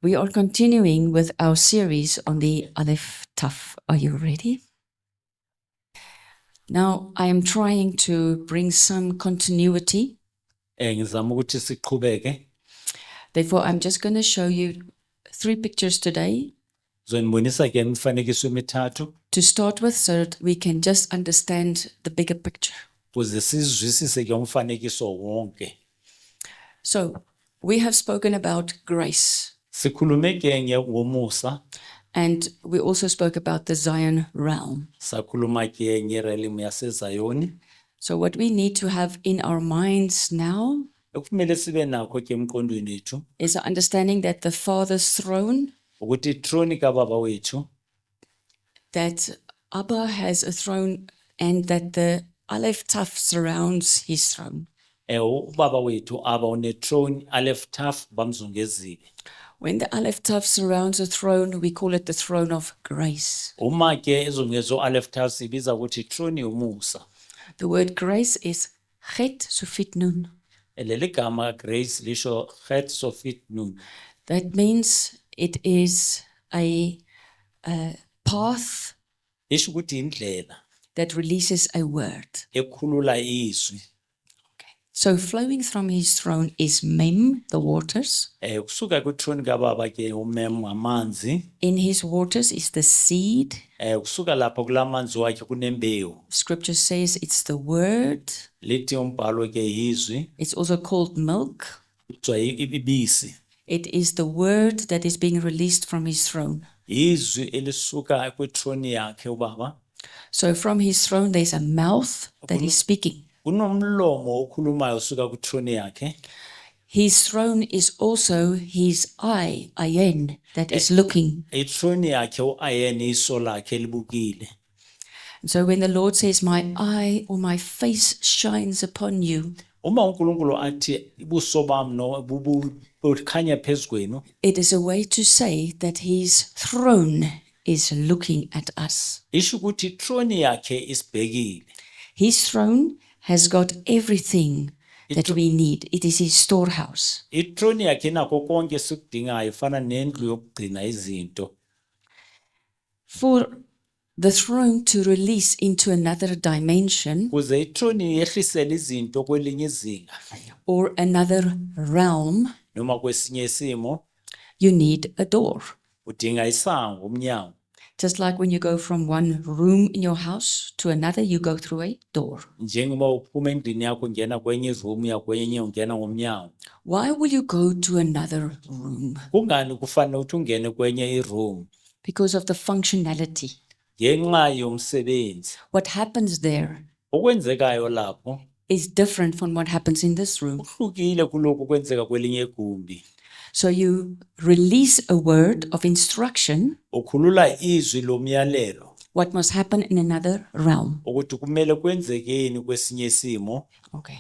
We are continuing with our series on the Aleph Taf. Are you ready? Now, I am trying to bring some continuity. Ngizama ukuthi siqhubeke. Therefore, I'm just going to show you 3 pictures today Zonibonisa ke imifanekiso emithathu to start with so that we can just understand the bigger picture. ukuze sizwisise ke umfanekiso wonke. So, we have spoken about grace, Sikhulume ke ngomusa, and we also spoke about the Zion realm. sakhuluma ke ngerealm yaseZayoni. So, what we need to have in our minds now Ekumele sibe nakho ke emqondweni wethu is the understanding that the Father's throne, ukuthi ithrone kaBaba wethu, that Abba has a throne, and that the Aleph Taf surrounds his throne. uBaba wethu aba unethrone, Aleph Taf bamzungezile. When the Aleph Taf surrounds a throne, we call it the throne of grace. Uma ke ezungezo Aleph Taf sibiza ukuthi ithrone yomusa. The word grace is Chet Sufit Nun. Leli gama grace lisho Chet Sofit Nun. That means it is a path Isho ukuthi indlela that releases a word. ekhulula izwi. So flowing from his throne is Mem, the waters. Kusuka kuthrone kaBaba ke umem amanzi. In his waters is the seed. Kusuka lapho kulamanzi wakhe kunembewu. Scripture says it's the word. Lithi umbhalo ke izwi, It's also called milk. kuthiwa ibisi. It is the word that is being released from his throne. Izwi elisuka kwithrone yakhe uBaba. So from his throne, there's a mouth that is speaking. Kunomlomo okhulumayo usuka kwithrone yakhe. His throne is also his eye, ayen, that is looking. Ithrone yakhe uAyen iso lakhe libukile. And so when the Lord says, my eye or my face shines upon you, Uma uNkulunkulu athi ibuso bami no bukhanya phezulu, it is a way to say that his throne is looking at us. isho ukuthi ithrone yakhe isibhekile. His throne has got everything that we need. It is his storehouse. Ithrone yakhe nakho konke sikudingayo fana nendlu yokugcina izinto. For the throne to release into another dimension Kuze ithrone yehlisele izinto kwelinye izinga or another realm, noma kwesinye isimo, you need a door. udinga isango, umnyango. Just like when you go from one room in your house to another, you go through a door. Njengoba uphuma endlini yakho ungena kwenye room yakwenye ungena ngomnyango. Why will you go to another room? Kungani kufanele ukuthi ungene kwenye iroom? Because of the functionality. Ngenxa yomsebenzi. What happens there Okwenzekayo lapho is different from what happens in this room. kuhlukile kuloko kwenzeka kwelinye igumbi. So you release a word of instruction, Ukhulula izwi lomyalelo what must happen in another realm. ukuthi kumele kwenzekeni kwesinye isimo. Okay.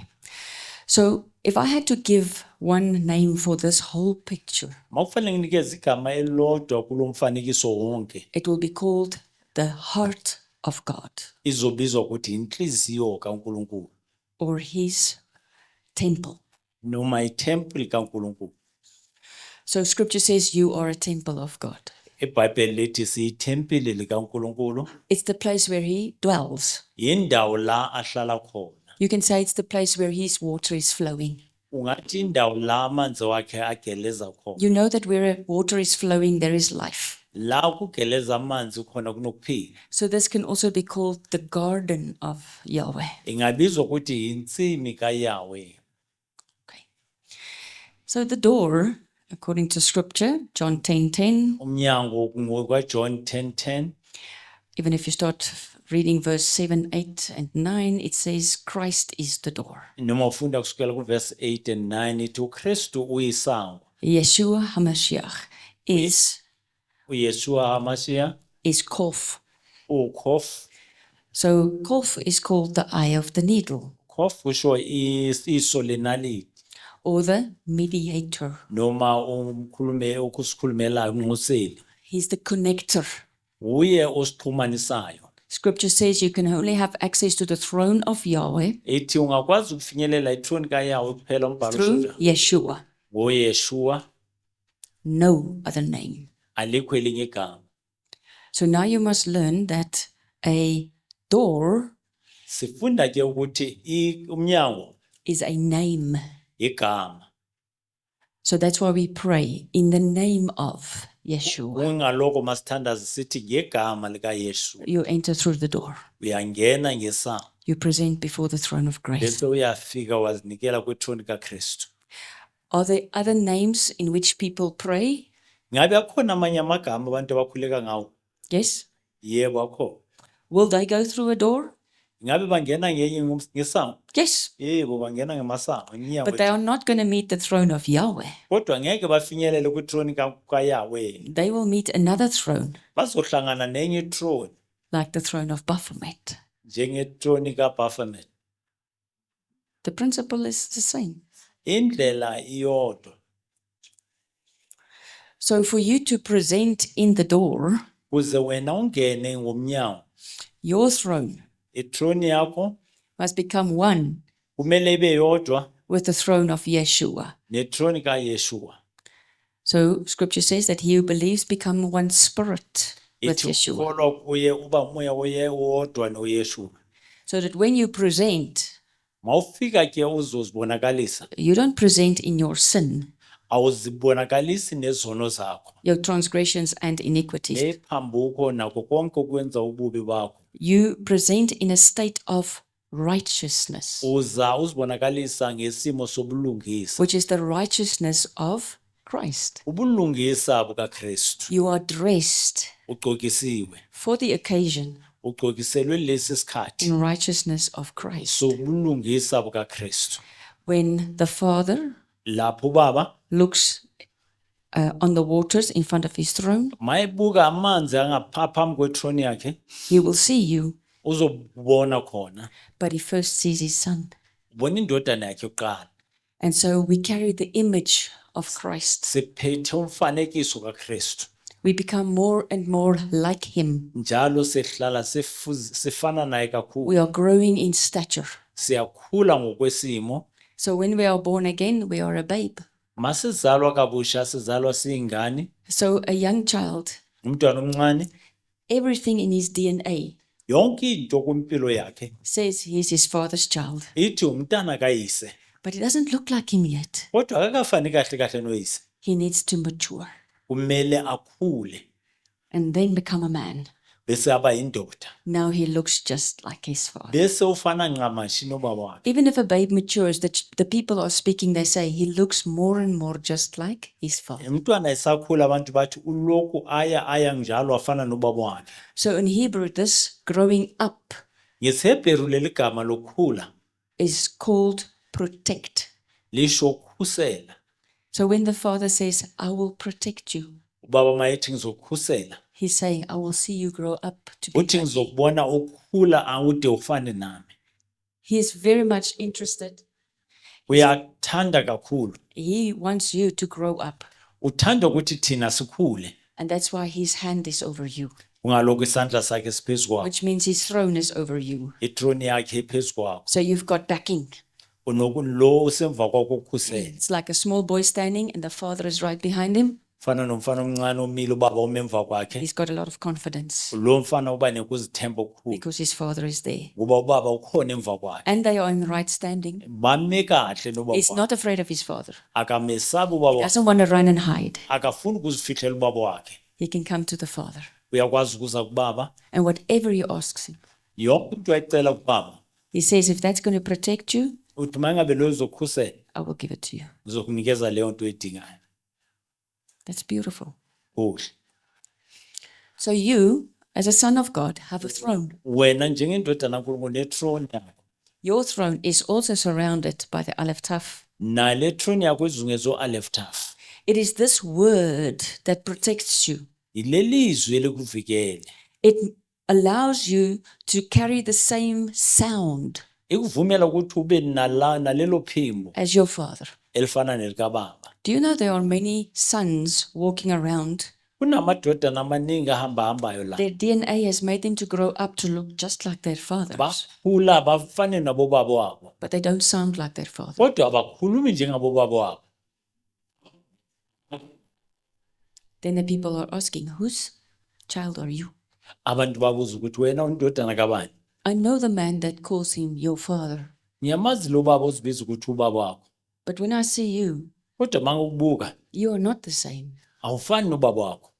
So if I had to give one name for this whole picture, Mawufanele nginikeze igama elilodwa kulomfanekiso wonke, it will be called the heart of God izobizwa ukuthi inhliziyo kaNkulunkulu or his temple. noma itemple kaNkulunkulu. So scripture says you are a temple of God. IBhayibheli lithi siyithempile likaNkulunkulu, It's the place where he dwells. indawo la ahlala khona. You can say it's the place where his water is flowing. Ungathi indawo la amanzi wakhe ageleza khona. You know that where water is flowing, there is life. La kugeleza amanzi khona kunokuphila. So this can also be called the garden of Yahweh. Ingabizwa ukuthi insimi kaYahweh. Okay. So the door, according to scripture, John 10:10, Umnyango ngokwaJohn 10:10, even if you start reading verse 7, 8, and 9, it says Christ is the door. noma ufunda kusukela kuverse 8 and 9 ithi uKristu uyisango. Yeshua HaMashiach is uYeshua HaMashiach Kof. uKhof. So Kof is called the eye of the needle Khof kusho iso lenaliti or the mediator. noma umkhulume okusikhulumelayo unxuseli. He's the connector. Uye osixhumanisayo. Scripture says you can only have access to the throne of Yahweh Ethi ungakwazi ukufinyelela ithrone kaYahweh kuphela umbhalo through usho Yeshua. ngoYeshua. no other name. alikho elinye igama. So now you must learn that a door Sifunda ke ukuthi umnyango is a name. igama. So that's why we pray in the name of Yeshua. Kungaloko masithandaza sithi ngegama likaYesu. You enter through the door. Uyangena ngesango You present before the throne of grace. bese uyafika wazinikela kwethroni kaKristu. Are there other names in which people pray? Ngabe akhona amanye amagama abantu abakhuleka ngawo? Yes. Yebo akho. Will they go through a door? Ngabe bangena ngesango? Yes. Yebo bangena ngemasango emnyango. But they are not going to meet the throne of Yahweh. Kodwa ngeke bafinyelele kwithroni kaYahweh. They will meet another throne, Bazohlangana nenye ithroni like the throne of Baphomet. njengethroni kaBaphomet. The principle is the same. Indlela iyodwa. So for you to present in the door, Kuze wena ungene ngomnyango, your throne ithroni yakho must become one kumele ibe yodwa with the throne of Yeshua. nethroni kaYeshua. So scripture says that he who believes become one spirit with Ithi Yeshua. ukholwa kuye uba umoya wodwa noYeshua. So that when you present, Mawufika ke uzozibonakalisa, you don't present in your sin, awuzibonakalisi nezono zakho, your transgressions and iniquities. nephambuko nakho konke ukwenza ububi bakho. You present in a state of righteousness, Uzibonakalisa ngesimo sobulungisa, which is the righteousness of Christ. ubulungisa bukaKristu. You are dressed Ugqokisiwe, for the occasion ugqokiselwe lesi sikhathi in righteousness of Christ. sobulungisa bukaKristu. When the Father Lapho ubaba looks on the waters in front of his throne, mayibuka amanzi angaphambi kwethroni yakhe, he will see you, uzobona khona, but he first sees his son. ubona indodana yakhe yokuqala. And so we carry the image of Christ. Siphethe umfanekiso kaKristu. We become more and more like him. Njalo sehlala sifana naye kakhulu. We are growing in stature. Siyakhula ngokwesimo. So when we are born again, we are a babe. Masizalwa kabusha sizalwa siyingane, So a young child, umntwana omncane, everything in his DNA yonke into kwimpilo yakhe says he is his father's child. ithi umntana kayise. But he doesn't look like him yet. Kodwa akakafani kahle kahle noyise. He needs to mature Kumele akhule and then become a man. bese aba yindoda. Now he looks just like his father. Bese ufana ncamashi nobaba wakhe. Even if a babe matures, the people are speaking, they say he looks more and more just like his father. Umntwana esakhula abantu bathi uloku aya njalo afana nobaba wakhe. So in Hebrew, this growing up NgesiHebheru leli gama lokukhula is called protect. lisho ukukhusela. So when the father says, I will protect you, Ubaba mayethi ngizokukhusela, he's saying, I will see you grow up to be uthi like me. ngizokubona ukukhula awude ufane nami. He is very much interested. Uyathanda kakhulu. He wants you to grow up. Uthanda ukuthi thina sikhule. And that's why his hand is over you, Ungaloko isandla sakhe siphezu kwakho, which means his throne is over you. ithroni yakhe iphezu kwakho. So you've got backing. Lo usemva kwakho ukukhusela. It's like a small boy standing and the father is right behind him. Fana nomfana omncane omile ubaba umemva kwakhe. He's got a lot of confidence Lo mfana uba nekuzithemba okukhulu because his father is there. kuba ubaba ukhona emva kwakhe. And they are in the right standing. Bame kahle nobaba He's wakhe. not afraid of his father. Akamesabi He ubaba wakhe. doesn't want to run and hide. Akafuni ukuzifihlela ubaba wakhe. He can come to the father. Uyakwazi ukuza kubaba. And whatever he asks him, Yonke into ayicela kubaba. he says, if that's going to protect you, Uthi mangabe lo uzokukhusela, I will give it to you. ngizokunikeza leyo nto oyidingayo. That's beautiful. Kuhle. So you, as a son of God, have a throne. Wena njengendodana kaNkulunkulu nethrone yakho. Your throne is also surrounded by the Aleph Taf. Nale throne yakho izungezwe Aleph Taf. It is this word that protects you. Ilelizwi elikuvikele. It allows you to carry the same sound Ikuvumela ukuthi ube nalelo phimbo as your father. elifana nelikababa. Do you know there are many sons walking around? Kunamadodana amaningi ahambahambayo la. Their DNA has made them to grow up to look just like their fathers, Bakhula bafane nabobaba wabo. but they don't sound like their father. Kodwa abakhulumi njengabobaba wabo. Then the people are asking, whose child are you? Abantu babuza ukuthi wena undodana kabani? I know the man that calls him your father, Ngiyamazi lo baba ozibiza ukuthi ubaba wakho. but when I see you, Kodwa mangokubuka you are not the same. awufani nobaba wakho.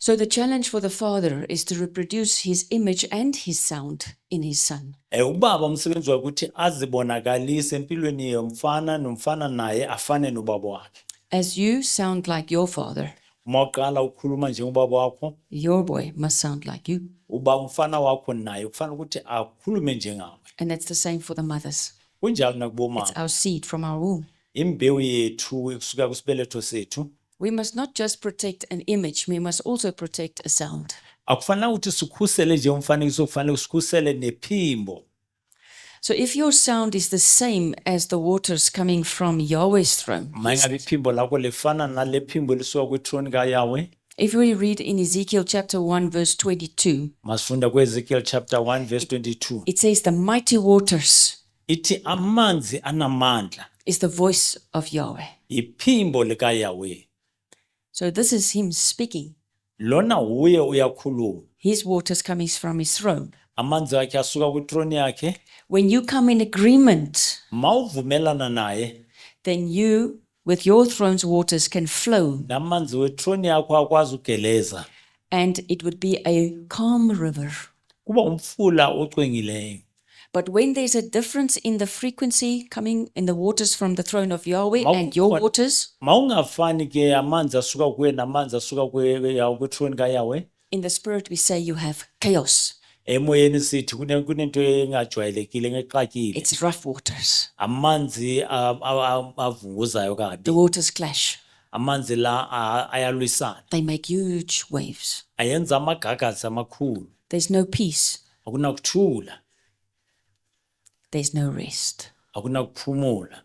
So the challenge for the father is to reproduce his image and his sound in his son. Ubaba umsebenzi wakhe ukuthi azibonakalise empilweni yomfana nomfana naye afane nobaba wakhe. As you sound like your father, Uma uqala ukhuluma njengobaba wakho, your boy must sound like you. umfana wakho naye kufanele ukuthi akhulume njengawe. And that's the same for the mothers. Kunjalo It's nakubomama. our seed from our womb. Imbewu yethu kusuka kusibeletho sethu. We must not just protect an image, we must also protect a sound. Akufanele ukuthi sikhusele nje umfanekiso, kufanele sikhusele nephimbo. So if your sound is the same as the waters coming from Yahweh's throne, Mangabe iphimbo lakho lefana nalephimbo lisuka kwithrone kaYahweh. if we read in Ezekiel chapter 1 verse 22, Masifunda kuEzekiel chapter 1 verse 22. it says the mighty waters Ithi amanzi anamandla, is the voice of Yahweh. iphimbo likaYahweh. So this is him speaking. Lona huye uyakhuluma. His waters coming from his throne. Amanzi akhe asuka kwithrone yakhe. When you come in agreement, Mawuvumelana naye, then you, with your throne's waters, can flow, namanzi wethrone yakho akwazi ugeleza. and it would be a calm river. Kuba umfula ocwengileyo. But when there's a difference in the frequency coming in the waters from the throne of Yahweh Mawukhona- and your waters, Mawungafani ke amanzi asuka kuwe namanzi asuka kwithrone kaYahweh. in the spirit we say you have chaos. Emoyeni sithi kunento engajwayelekile ngexakile. It's rough waters. Amanzi avunguzayo The kabi. waters clash. Amanzi la ayalwisana. They make huge waves. Ayenza amagagasi amakhulu. There's no peace. Akunakuthula, There's no rest. akunakuphumula.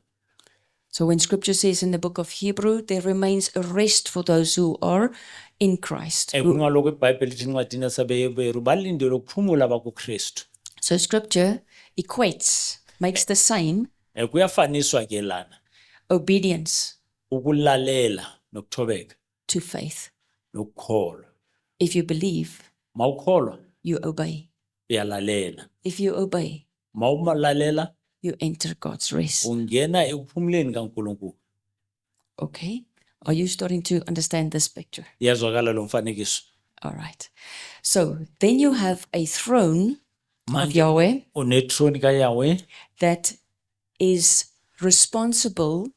So when scripture says in the book of Hebrew, there remains a rest for those who are in Christ. Kungaloko iBhayibheli lithi encwadini yaseHebheru balindele ukuphumula bakuKristu. So scripture equates, makes the same Kuyafaniswa ke lana obedience ukulalela nokuthobeka to faith. nokukholwa. If you believe, Mawukholwa you obey. uyalalela. If you obey, Mawulalela you enter God's rest. ungena ekuphumuleni kaNkulunkulu. Okay? Are you starting to understand this picture? Iyazwakala lo mfanekiso. All right. So then you have a throne of Manje Yahweh unethrone kaYahweh that is responsible,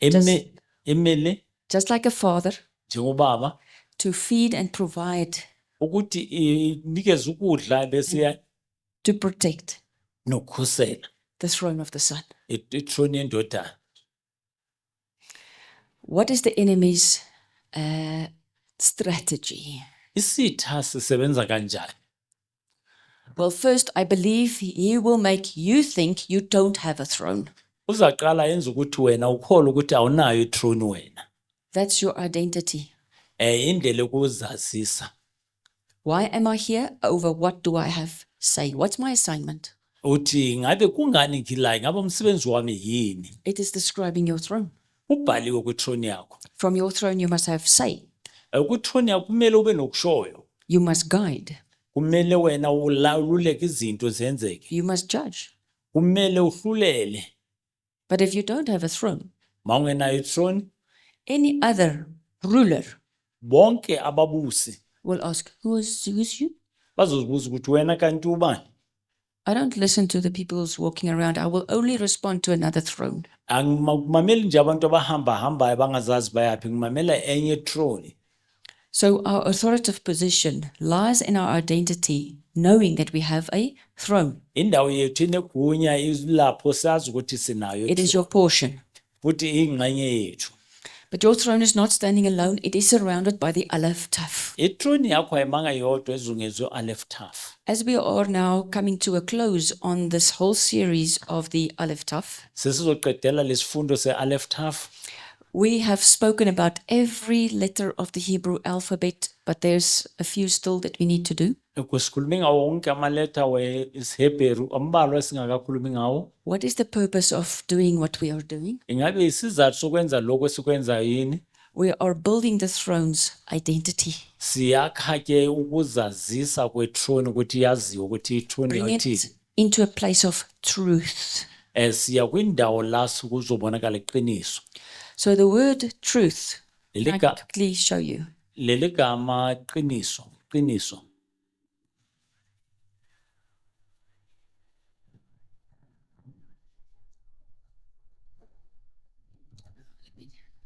emele just like a father, njengobaba to feed and provide, ukuthi inikeze ukudla bese to protect nokukhusela the throne of the Son. ithrone yendodana. What is the enemy's strategy? Isitha sisebenza kanjani? Well, first, I believe he will make you think you don't have a throne. Uzaqala yenza ukuthi wena ukholwe ukuthi awunayo ithrone wena. That's your identity. Indlela ukuzazisa. Why am I here? Over what do I have say? What's my assignment? Uthi ngabe kungani ngilayo, ngabe umsebenzi wami yini? It is describing your throne. Ubhaliwe kwithrone yakho. From your throne, you must have say. Kwithrone yakho kumele ube nokushoyo. You must guide. Kumele wena ululeke izinto zenzeke. You must judge. Kumele uhlulele. But if you don't have a throne, Mawungenayo ithrone, any other ruler bonke ababusi will ask, who's you? bazozibuza ukuthi wena kanti ubani? I don't listen to the people who's walking around. I will only respond to another throne. Angimameli nje abantu abahambayo bangazazi bayaphi, ngimamela enye ithrone. So our authoritative position lies in our identity, knowing that we have a throne. Indawo yethu inegunya ilapho sazi ukuthi sinayo It is your portion. futhi ingxenye yethu. But your throne is not standing alone. It is surrounded by the Aleph Taf. Ithrone yakho ayimanga yodwa ezungezwe Aleph Taf. As we are now coming to a close on this whole series of the Aleph Taf, Sesizoqedela lesifundo se-Aleph Taf. we have spoken about every letter of the Hebrew alphabet, but there's a few still that we need to do. Sikhulume ngawo wonke amaletha weHebheru ambalwa esingakakhulumi ngawo. What is the purpose of doing what we are doing? Ingabe isizathu sokwenza lokho esikwenzayo yini? We are building the throne's identity, Siyakha ke ukuzazisa kwethrone ukuthi yaziwe ukuthi ithrone bring yathini. it into a place of truth. Siya kwindawo la kuzobonakala iqiniso. So the word truth, Leli I ga- quickly show you. leli gama qiniso.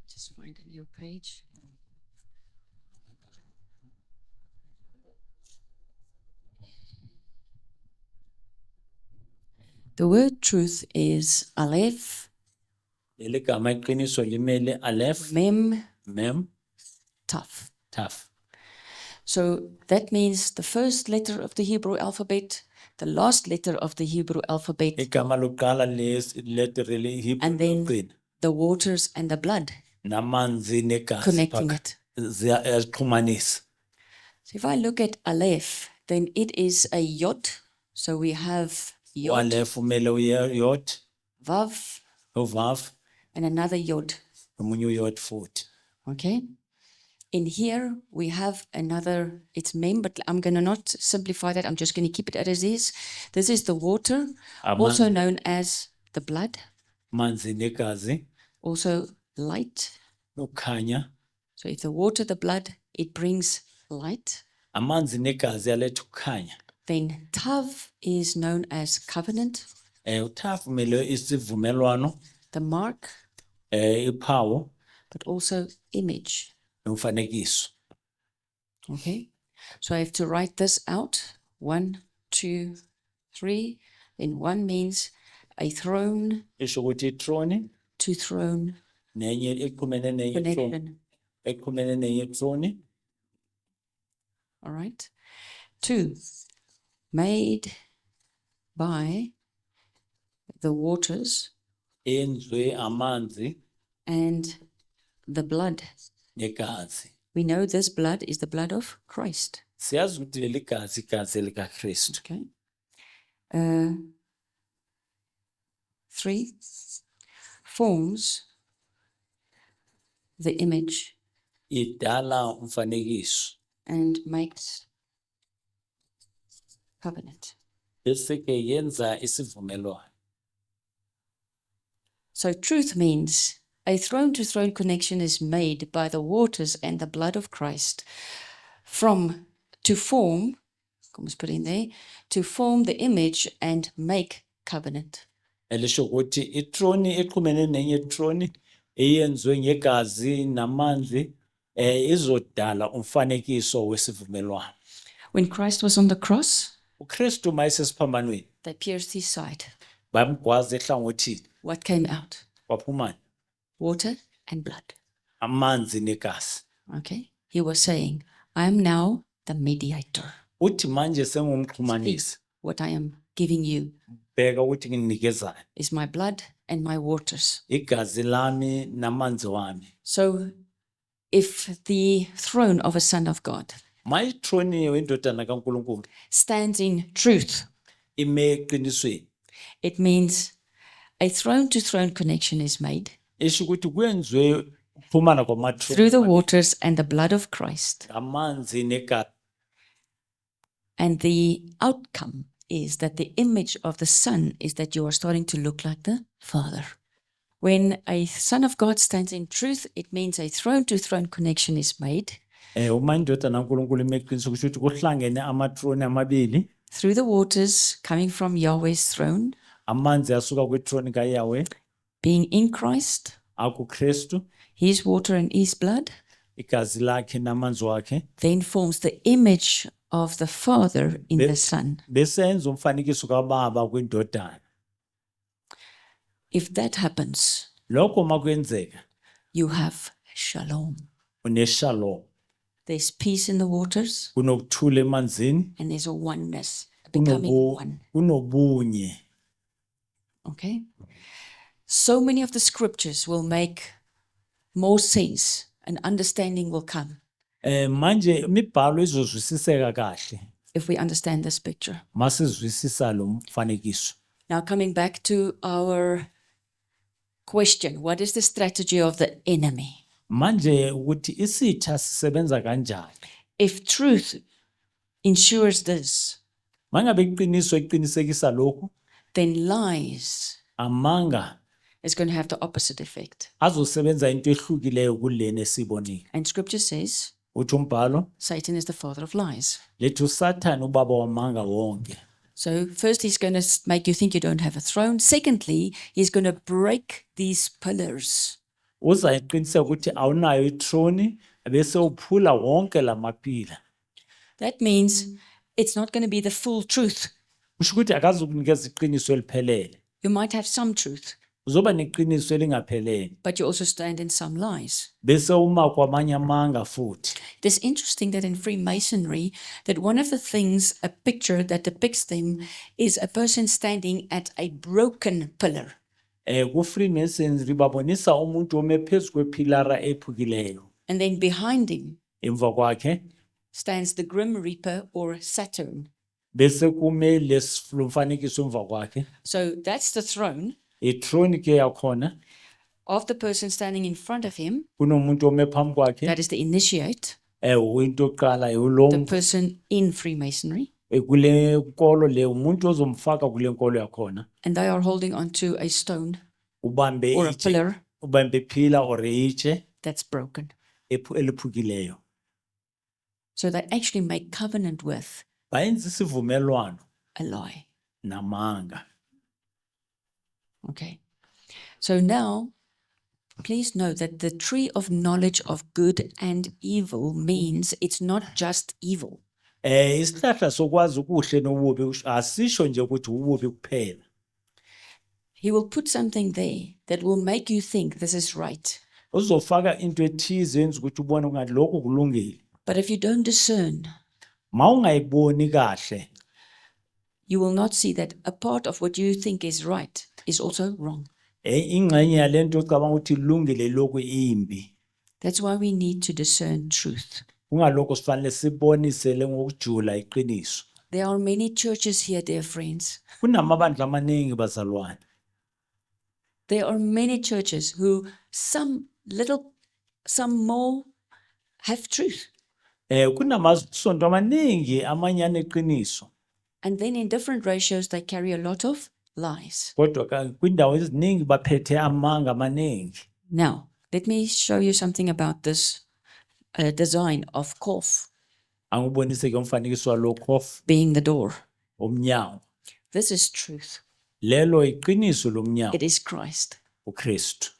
Just find a new page. The word truth is Aleph, Leli gama iqiniso limele Aleph, Mem, Mem, Taf. Taf. So that means the first letter of the Hebrew alphabet, the last letter of the Hebrew alphabet, Igama lokuqala letter Hebrew and then lokuqina. the waters and the blood Namanzi negazi connecting phaka. it. Ziyazixhumanisa. So if I look at Aleph, then it is a yod. So we have yod, Aleph umele uyod, vav, uvav, and another yod. omunye uyod futhi. Okay. In here, we have another, it's mem, but I'm going to not simplify that. I'm just going to keep it as is. This is the water, also known as the blood, Manzi negazi, also light. ukhanya. So if the water, the blood, it brings light. Amanzi negazi aletha ukukhanya. Then tav is known as covenant, Uthafu umele isivumelwano, the mark, iphawu, but also image. umfanekiso. Okay. So I have to write this out. 1, 2, 3. Then 1 means a throne Isho ukuthi ithrone to throne nenye eqhumene nenye throne, connection. eqhumene nenye throne. All right. 2, made by the waters Enzwe amanzi and the blood. negazi. We know this blood is the blood of Christ. Siyazi ukuthi leli gazi igazi likaKristu. Okay. 3, forms the image Idala umfanekiso. and makes covenant. Bese ke yenza isivumelwano. So truth means a throne to throne connection is made by the waters and the blood of Christ to form the image and make covenant. Elisho ukuthi ithrone eqhumene nenye throne eyenzwe ngegazi namanzi izodala umfanekiso wesivumelwano. When Christ was on the cross, uKristu mayesesiphambanweni they pierced his side. bamgwaza ehlangothini What came out? waphumani Water and blood. amanzi negazi. Okay. He was saying, I am now the mediator. Uthi manje sengumxhumanisi. What I am giving you Bheka ukuthi nginikezayo is my blood and my waters. igazi lami namanzi wami. So if the throne of a son of God Mayithrone wendodana kaNkulunkulu stands in truth, ime eqinisweni. it means a throne to throne connection is made Esho ukuthi kwenziwe ukuphumana kwamathrone through the waters and the blood of Christ. amanzi negazi. And the outcome is that the image of the Son is that you are starting to look like the Father. When a Son of God stands in truth, it means a throne to throne connection is made Uma indodana kaNkulunkulu ime eqinisweni kusho ukuthi kuhlangene amathrone amabili, through the waters coming from Yahweh's throne, amanzi asuka kwithrone kaYahweh being in Christ, akuKristu, his water and his blood, igazi lakhe namanzi wakhe, then forms the image of the Father in the Son. bese enza umfanekiso kaBaba kwindodana. If that happens, Lokho makwenzeka you have shalom. uneshalom. There's peace in the waters Kunokuthula emanzini, and there's a oneness, becoming one. kunobunye. Okay? So many of the scriptures will make more sense and understanding will come Manje imibhalo izozwisiseka kahle if we understand this picture. masizwisisa lo mfanekiso. Now, coming back to our question, what is the strategy of the enemy? Manje ukuthi isitha sisebenza kanjani? If truth ensures this, Mangabe iqiniso iqinisekisa lokhu, then lies amanga is going to have the opposite effect. azosebenza into ehlukileyo kulena esibonile. And scripture says Uthi umbhalo Satan is the father of lies. lethi uSathane ubaba wamanga wonke. So first he's going to make you think you don't have a throne. Secondly, he's going to break these pillars. Uza iqiniseka ukuthi awunayo ithrone bese uphula wonke lamapila. That means it's not going to be the full truth. Kusho ukuthi akazukunikeza iqiniso eliphelele. You might have some truth, Uzoba neqiniso elingaphelele. but you also stand in some lies. Bese uma kwamanye amanga futhi. It is interesting that in Freemasonry, that one of the things, a picture that depicts them, is a person standing at a broken pillar. Ku Freemasons ribabonisa umuntu ome phezu kwepilara ephukileyo. And then behind him Emva kwakhe stands the Grim Reaper or Saturn. bese kume lesifumfanekiso emva kwakhe. So that's the throne. Ithrone ke yakhona Of the person standing in front of him, kunomuntu ome phambi kwakhe. that is the initiate, Uyinto oqala the ulo person in Freemasonry, kule nkolo le umuntu ozomfaka kule nkolo yakhona. and they are holding onto a stone Ubambe or a itshe, pillar ubambe phila or itshe that's broken. eliphukileyo. So they actually make covenant with Bayenza isivumelwano a lie. namanga. Okay. So now, please note that the tree of knowledge of good and evil means it's not just evil. Isihlahla sokwazi ukuhle nobubi asisho nje ukuthi ububi kuphela. He will put something there that will make you think this is right. Uzofaka into ethize yenza ukuthi ubone ungathi lokho kulungile. But if you don't discern, Mawungayiboni kahle, you will not see that a part of what you think is right is also wrong. ingxenye yalento ocabanga ukuthi ilungile lokhu imbi. That's why we need to discern truth. Kungalokho sifanele sibonisele ngokujula iqiniso. There are many churches here, dear friends. Kunamabandla amaningi bazalwane. There are many churches who some more have truth. Kunamasonto amaningi amanye aneqiniso. And then in different ratios, they carry a lot of lies. Kodwa kwindawo eziningi baphethe amanga amaningi. Now, let me show you something about this design of Kof Angibonise ke umfanekiso walokho being the door. omnyango. This is truth. Lelo iqiniso lomnyango It is Christ. uKristu.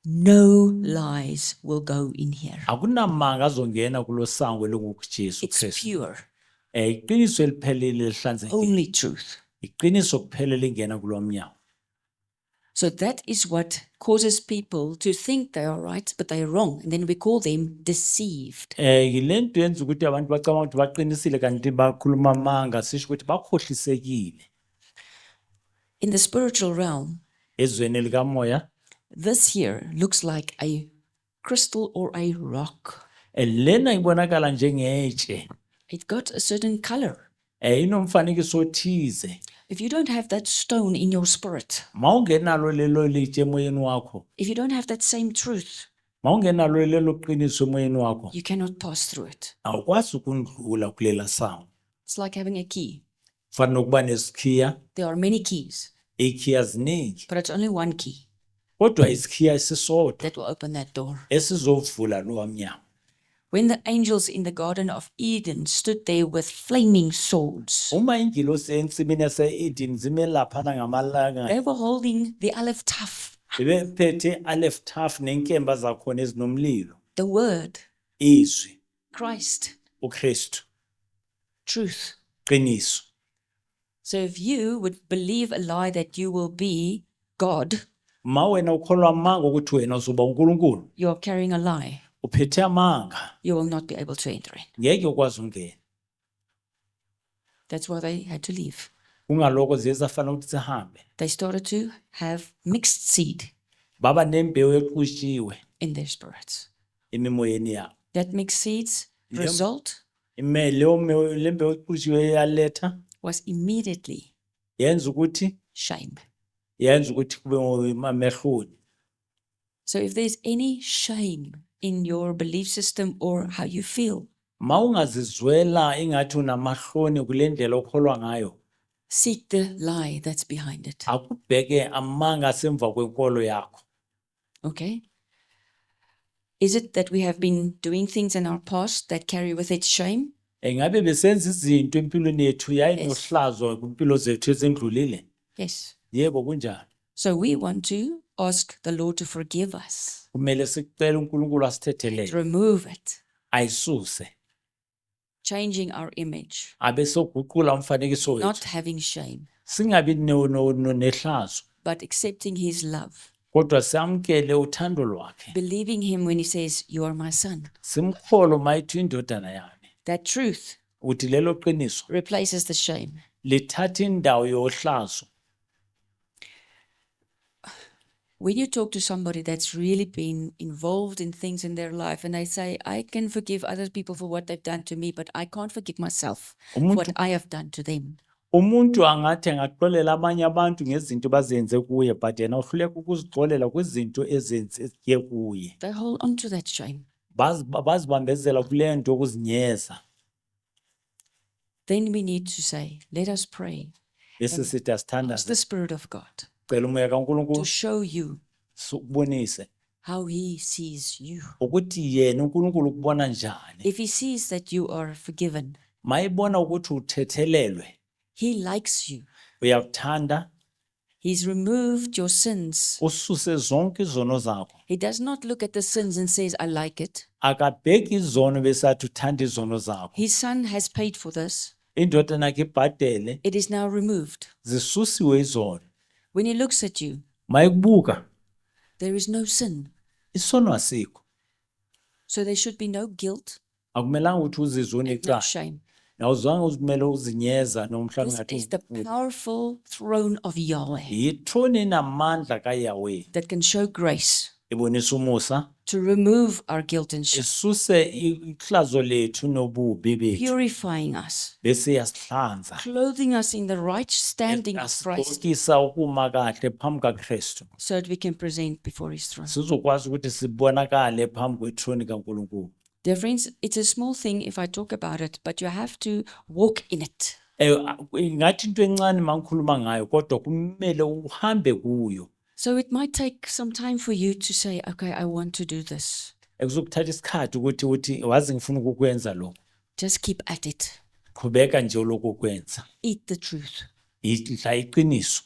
No lies will go in here. Akunamanga azongena kulo sango elinguJesu It's Kristu. pure, Iqiniso eliphelele lihlanzekile. only truth. Iqiniso kuphela lingena kulo mnyango. So that is what causes people to think they are right, but they are wrong. And then we call them deceived. Yilento yenza ukuthi abantu bacabanga ukuthi baqinisile kanti bakhuluma amanga sisho ukuthi bakhohlisekile. In the spiritual realm, Ezweni likamoya this here looks like a crystal or a rock. lena ibonakala njengetshe. It got a certain color. Inomfanekiso othize. If you don't have that stone in your spirit, Mawungenalo lelo litshe emoyeni wakho, if you don't have that same truth, mawungenalo lelo qiniso emoyeni wakho, you cannot pass through it. awukwazi ukundlula kulela sango. It's like having a key. Fana nokuba nesikhiya, There are many keys, ikhiya ziningi, but it's only one key kodwa isikhiya esisodwa that will open that door. esizovula lowa mnyango. When the angels in the Garden of Eden stood there with flaming swords, Uma ingilosi ensimini yase-Eden zime laphana ngamalanga, they were holding the Aleph Taf, bebephethe Aleph Taf nenkemba zakhona ezinomlilo. the Word, Izwi, Christ, uKristu, truth. qiniso. So if you would believe a lie that you will be God, Ma wena ukholwa amanga ukuthi wena uzoba uNkulunkulu, you are carrying a lie. uphethe amanga, You will not be able to enter in. ngeke ukwazi ungena. That's why they had to leave. Kungaloko ziye zafanele ukuthi sihambe. They started to have mixed seed Baba nembewu exushiwe in their spirits. emimoyeni yabo. That mixed seeds Yep. result Le mbewu exushiwe yaletha was immediately yenza ukuthi shame. kube amehloni. So if there's any shame in your belief system or how you feel. Mawungazizwela ingathi unamahloni kule ndlela okholwa ngayo, Seek the lie that's behind it. akubheke amanga asemva kwenkolo yakho. Okay? Is it that we have been doing things in our past that carry with it shame? Engabe besenza izinto empilweni yethu yayinohlazo kwimpilo zethu ezendlulile? Yes. Yebo kunjalo. So we want to ask the Lord to forgive us, Kumele sicela uNkulunkulu to asithethelele, remove it, ayisuse, changing our image, abe soguqula umfanekiso not wethu. having shame, Singabi nehlazo, but accepting his love, kodwa samkele uthando lwakhe. believing him when he says, "You are my son." Simkholo mayithi indodana yami. That truth Uthi lelo qiniso replaces the shame. lithatha indawo yohlazo. When you talk to somebody that's really been involved in things in their life and they say, "I can forgive other people for what they've done to me, but I can't forgive myself for what I have done to them." Umuntu angathi angaxolela abanye abantu ngezinto bazenze kuye, but yena uhluleka ukuzixolela kwizinto ezenziwe kuye. They hold on to that shame. Bazibambezela kule nto yokuzinyeza. Then we need to say, let us pray. Bese sithi Ask asithandaze, the Spirit of God cela umoya to kaNkulunkulu show you ubonise how he sees you. ukuthi yena uNkulunkulu ukubona njani. If he sees that you are forgiven, Mayibona ukuthi uthethelelwe, he likes you. uyakuthanda, He's removed your sins. ususe zonke izono zakho. He does not look at the sins and says, "I like it." Akabheki izono besathi uthanda izono zakho. His son has paid for this. Indodana yakhe ibhadele, It is now removed. zisusiwe izono. When he looks at you, Mayikubuka, there is no sin. isono asikho. So there should be no guilt, Akumelanga ukuthi uzizwe no unecala. shame. Awuzange uzimele uzinyeza nomhla This ngathi is the powerful throne of Yahweh yithrone enamandla kaYahweh, that can show grace ebonisa umusa, to remove our guilt and shame, isuse ihlazo lethu nobubi bethu, purifying us, bese yasihlanza, clothing us in the right standing of Christ, asigqokisa ukuma kahle phambi kaKristu, so that we can present before his throne. sizokwazi ukuthi sibonakale phambi kwethrone kaNkulunkulu. Dear friends, it's a small thing if I talk about it, but you have to walk in it. Ngathi into encane mangikhuluma ngayo, kodwa kumele uhambe kuyo. So it might take some time for you to say, "Okay, I want to do this." Ekuzokuthatha isikhathi ukuthi wazi ngifuna ukukwenza lo. Just keep at it. Qhubeka nje lokukwenza. Eat the truth. Idla iqiniso.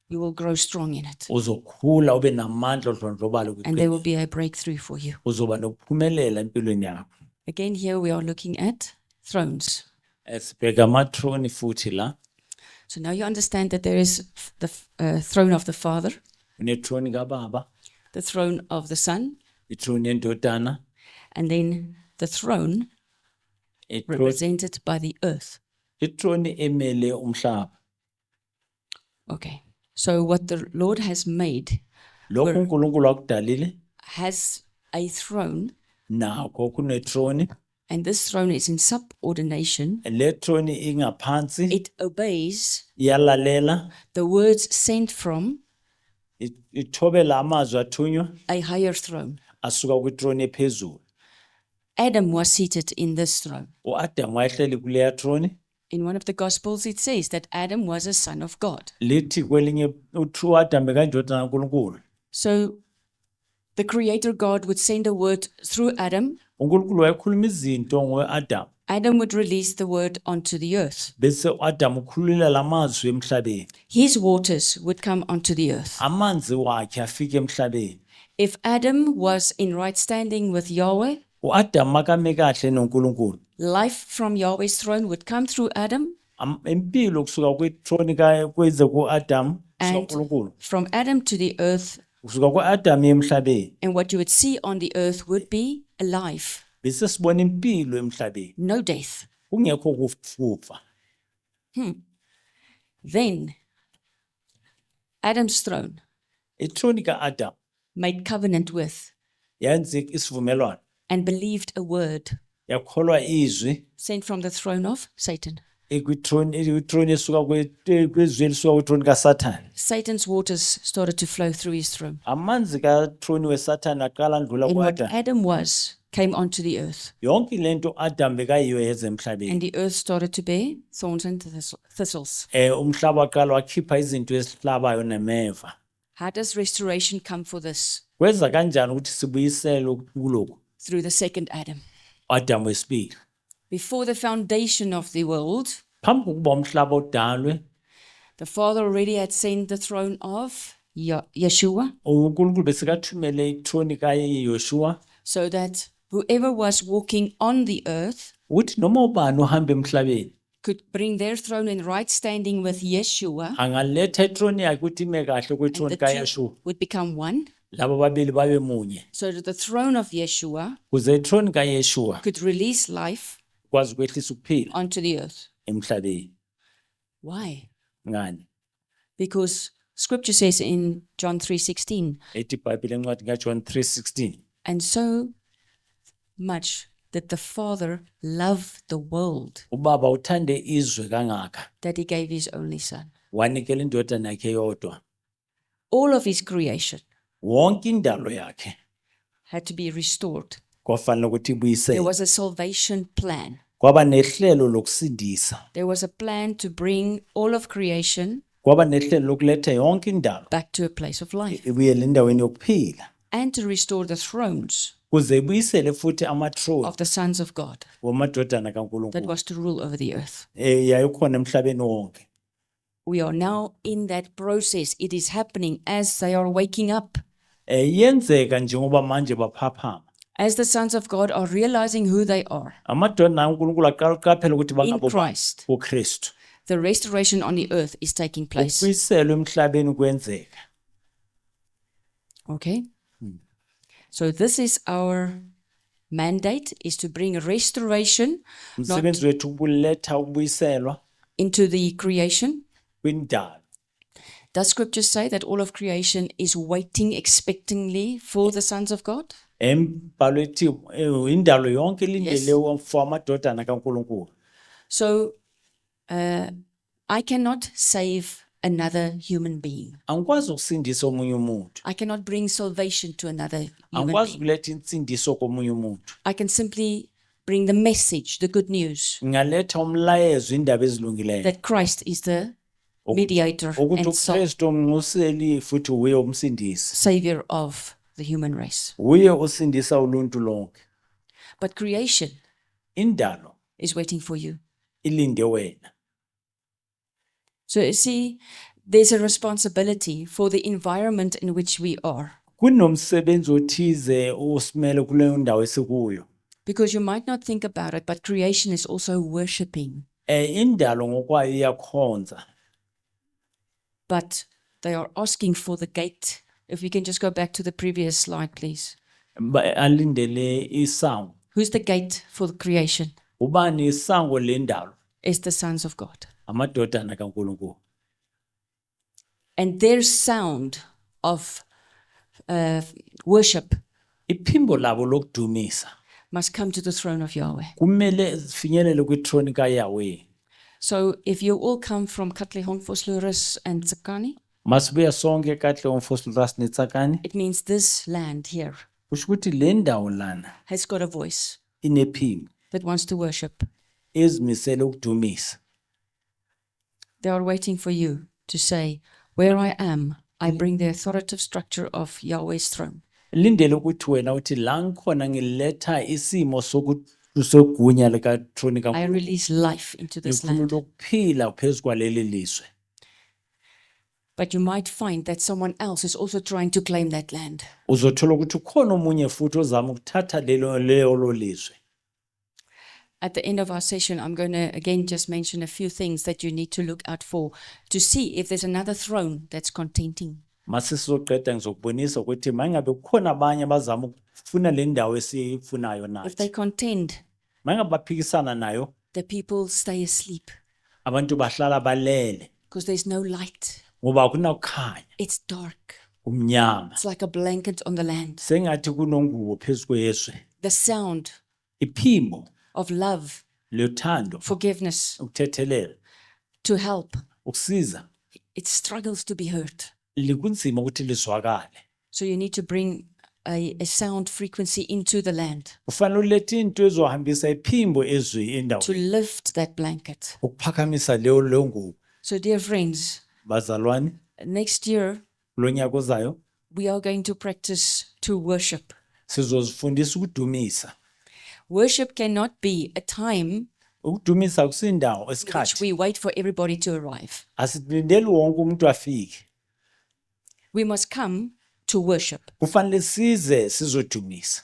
You will grow strong in it. Uzokhula ube namandla odlondlobala And there kwiqiniso. will be a breakthrough for you. Uzoba nokuphumelela empilweni yakho. Again, here we are looking at thrones. Sibheka amathrone futhi la. So now you understand that there is the throne of the Father, Unethrone kaBaba, the throne of the Son, ithrone yendodana, and then the throne represented by the earth. ithrone emele umhlaba. Okay. So what the Lord has made Lokho uNkulunkulu akudalile has a throne, nakho kunethrone, and this throne is in subordination. le throne ingaphansi, It obeys iyalalela, the words sent from ithobela amazwi athunywa a higher throne. asuka kwithrone ephezulu. Adam was seated in this throne. uAdam wayehleli kuleya throne. In one of the Gospels, it says that Adam was a son of God. Lithi kwelinye uthi uAdam bekayindodana kaNkulunkulu. So the Creator God would send a word through Adam. uNkulunkulu wayekhuluma izinto ngoAdam, Adam would release the word onto the earth. bese uAdam ukhulula lamazwi emhlabeni. His waters would come onto the earth. Amanzi wakhe afike emhlabeni. If Adam was in right standing with Yahweh, uAdam makame kahle noNkulunkulu. life from Yahweh's throne would come through Adam, Impilo kusuka kwithrone kweze kuAdam, kusuka And- kuNkulunkulu. from Adam to the earth, Kusuka kuAdam emhlabeni. and what you would see on the earth would be a life, Bese sibona impilo emhlabeni. no death. Kungekho kufa. Then Adam's throne Ithrone kaAdam made covenant with yenze isivumelwano. and believed a word Yakholwa izwi sent from the throne of Satan. kwithrone esuka kwezwi elisuka kwithrone kaSathane. Satan's waters started to flow through his throne. Amanzi kathrone weSathane aqala ndlula And what kuAdam. Adam was came onto the earth. Yonke lento Adam bekayiyo yeza And emhlabeni. the earth started to bear thorns and thistles. Umhlaba waqala wakhipha izinto ezihlabayo nemeva. How does restoration come for this? Kwenza kanjani ukuthi sibuyisele kuloko? Through the second Adam. Adam wesibili. Before the foundation of the world, Phambi kokuba umhlaba udalwe, the Father already had sent the throne of Yeshua, uNkulunkulu besekathumele ithrone kaYoshua so that whoever was walking on the earth ukuthi noma ubani ohamba emhlabeni could bring their throne in right standing with Yeshua, angaletha ithrone yakhe ukuthi ime kahle and kwithrone the two kaYeshua. would become one, Labo babili babe munye. so that the throne of Yeshua Kuze ithrone kaYeshua could release life kwazi ukwehlisa ukuphila onto the earth. emhlabeni. Why? Ngani? Because scripture says in John 3:16, Ethi iBhayibheli encwadini kaJohn 3:16. and so much that the Father loved the world Ubaba uthande izwe kangaka that he gave his only son. wanikela indodana yakhe yodwa. All of his creation Wonke indalo yakhe had to be restored. kwafanele ukuthi There ibuyisele. was a salvation plan. Kwaba nehlelo lokusindisa. There was a plan to bring all of creation Kwaba nehlelo lokuletha yonke indalo back to a place of life ibuyele endaweni yokuphila. and to restore the thrones Kuze ibuyisele futhi amathrone of the sons of God womadodana that kaNkulunkulu. was to rule over the earth. Yayikhona emhlabeni wonke. We are now in that process. It is happening as they are waking up, Yenzeka njengoba manje baphaphama. as the sons of God are realizing who they are Amadodana kaNkulunkulu aqala ukuqaphela ukuthi in bangabo Christ. uKristu. The restoration on the earth is taking place. Ukubuyiselwa emhlabeni kwenzeka. Okay? So this is our mandate, is to bring restoration Umsebenzi wethu ukuletha ukubuyiselwa into the creation. kwindalo. Does scripture say that all of creation is waiting expectingly for the sons of God? Embhalo ethi indalo yonke Yes. ilindele for amadodana kaNkulunkulu. So I cannot save another human being. Angikwazi ukusindisa omunye umuntu. I cannot bring salvation to another human Angikwazi being. ukuletha insindiso komunye umuntu. I can simply bring the message, the good news, Ngaletha umlayezo indaba ezilungileyo. that Christ is the mediator Ukuthi and uKristu umnquseli futhi uye umsindisi. savior of the human race. Uye usindisa uluntu lonke. But creation Indalo is waiting for you. ilinde wena. So you see, there's a responsibility for the environment in which we are. Kunomsebenzi othize osimele kuleyo ndawo esikuyo. Because you might not think about it, but creation is also worshiping. Indalo ngokwayo iyakhonza. But they are asking for the gate. If we can just go back to the previous slide, please. Alindele isango. Who's the gate for the creation? Ubani isango lendalo? It's the sons of God. Amadodana kaNkulunkulu. And their sound of worship Iphimbo labo lokudumisa must come to the throne of Yahweh. kumele zifinyelele kwithrone kaYahweh. So if you all come from Katlehong, Vosloorus and Tsakani, Masibuya sonke kahle umfosluras netsakani. it means this land here Kusho ukuthi le ndawo lana has got a voice inephimbo that wants to worship. ezimisele ukudumisa. They are waiting for you to say, where I am, I bring the authoritative structure of Yahweh's throne. Lindele ukuthi wena uthi la ngikhona ngiletha isimo sogunya lika throne I kaNkulunkulu. release life into this Ngikhulula land. ukuphila phezu kwaleli lizwe. But you might find that someone else is also trying to claim that land. Uzothola ukuthi ukhona omunye futhi ozama ukuthatha leyo lizwe. At the end of our session, I'm going to again just mention a few things that you need to look out for to see if there's another throne that's contenting. Mase sizoqeda ngizokubonisa ukuthi mangabe kukhona abanye abazama ukufuna le ndawo esifunayo If they nathi. contend, Mangabe baphikisana nayo, the people stay asleep abantu bahlala balele because there's no light. ngoba akunakukhanya, It's dark. umnyama. It's like a blanket on the land. Sengathi kunongubo phezu kwezwe. The sound Iphimbo of love lothando, forgiveness, ukuthethelela, to help, ukusiza, it struggles to be heard. likunzima ukuthi lizwakale. So you need to bring a sound frequency into the land Kufanele ulethe into ezohambisa iphimbo to endaweni, lift that blanket. ukuphakamisa leyo ngubo. So dear friends, Bazalwane, next year lo nyaka ozayo we are going to practice to worship. sizozifundisa ukudumisa. Worship cannot be a time Ukudumisa akusindawo in which isikhathi. we wait for everybody to arrive. Asilindeli wonke umuntu afike. We must come to worship. Kufanele size sizodumisa.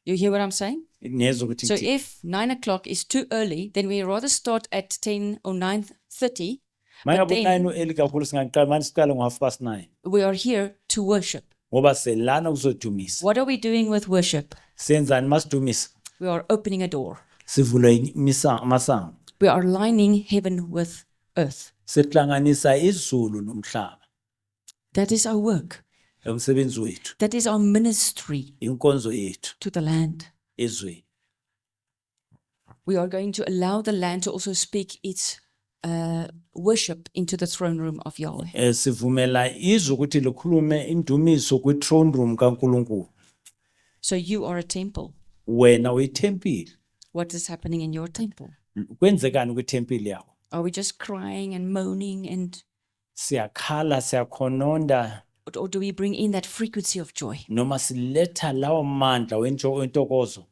You hear what I'm saying? Niyezwa ukuthi So ngithini? if 9 o'clock is too early, then we rather start at 10 or 9:30. Mangabe then- u-9 eli kakhulu singaqala manje siqale ngo-9:30 We are here to worship. ngoba selana kuzodumisa. What are we doing with worship? Senzani masidumisa? We are opening a door. Sivula amasango. We are lining heaven with earth. Sihlanganisa izulu nomhlaba. That is our work. Umsebenzi wethu, That is our ministry inkonzo yethu to the land. ezweni. We are going to allow the land to also speak its worship into the throne room of Yahweh. Sivumela izwi ukuthi likhulume indumiso kwi-throne room kaNkulunkulu. So you are a temple. Wena uyithempile. What is happening in your temple? Kwenzekani kwithempile yakho? Are we just crying and moaning and Siyakhala, siyakhononda or do we bring in that frequency of joy? noma siletha lawo mandla wentokozo.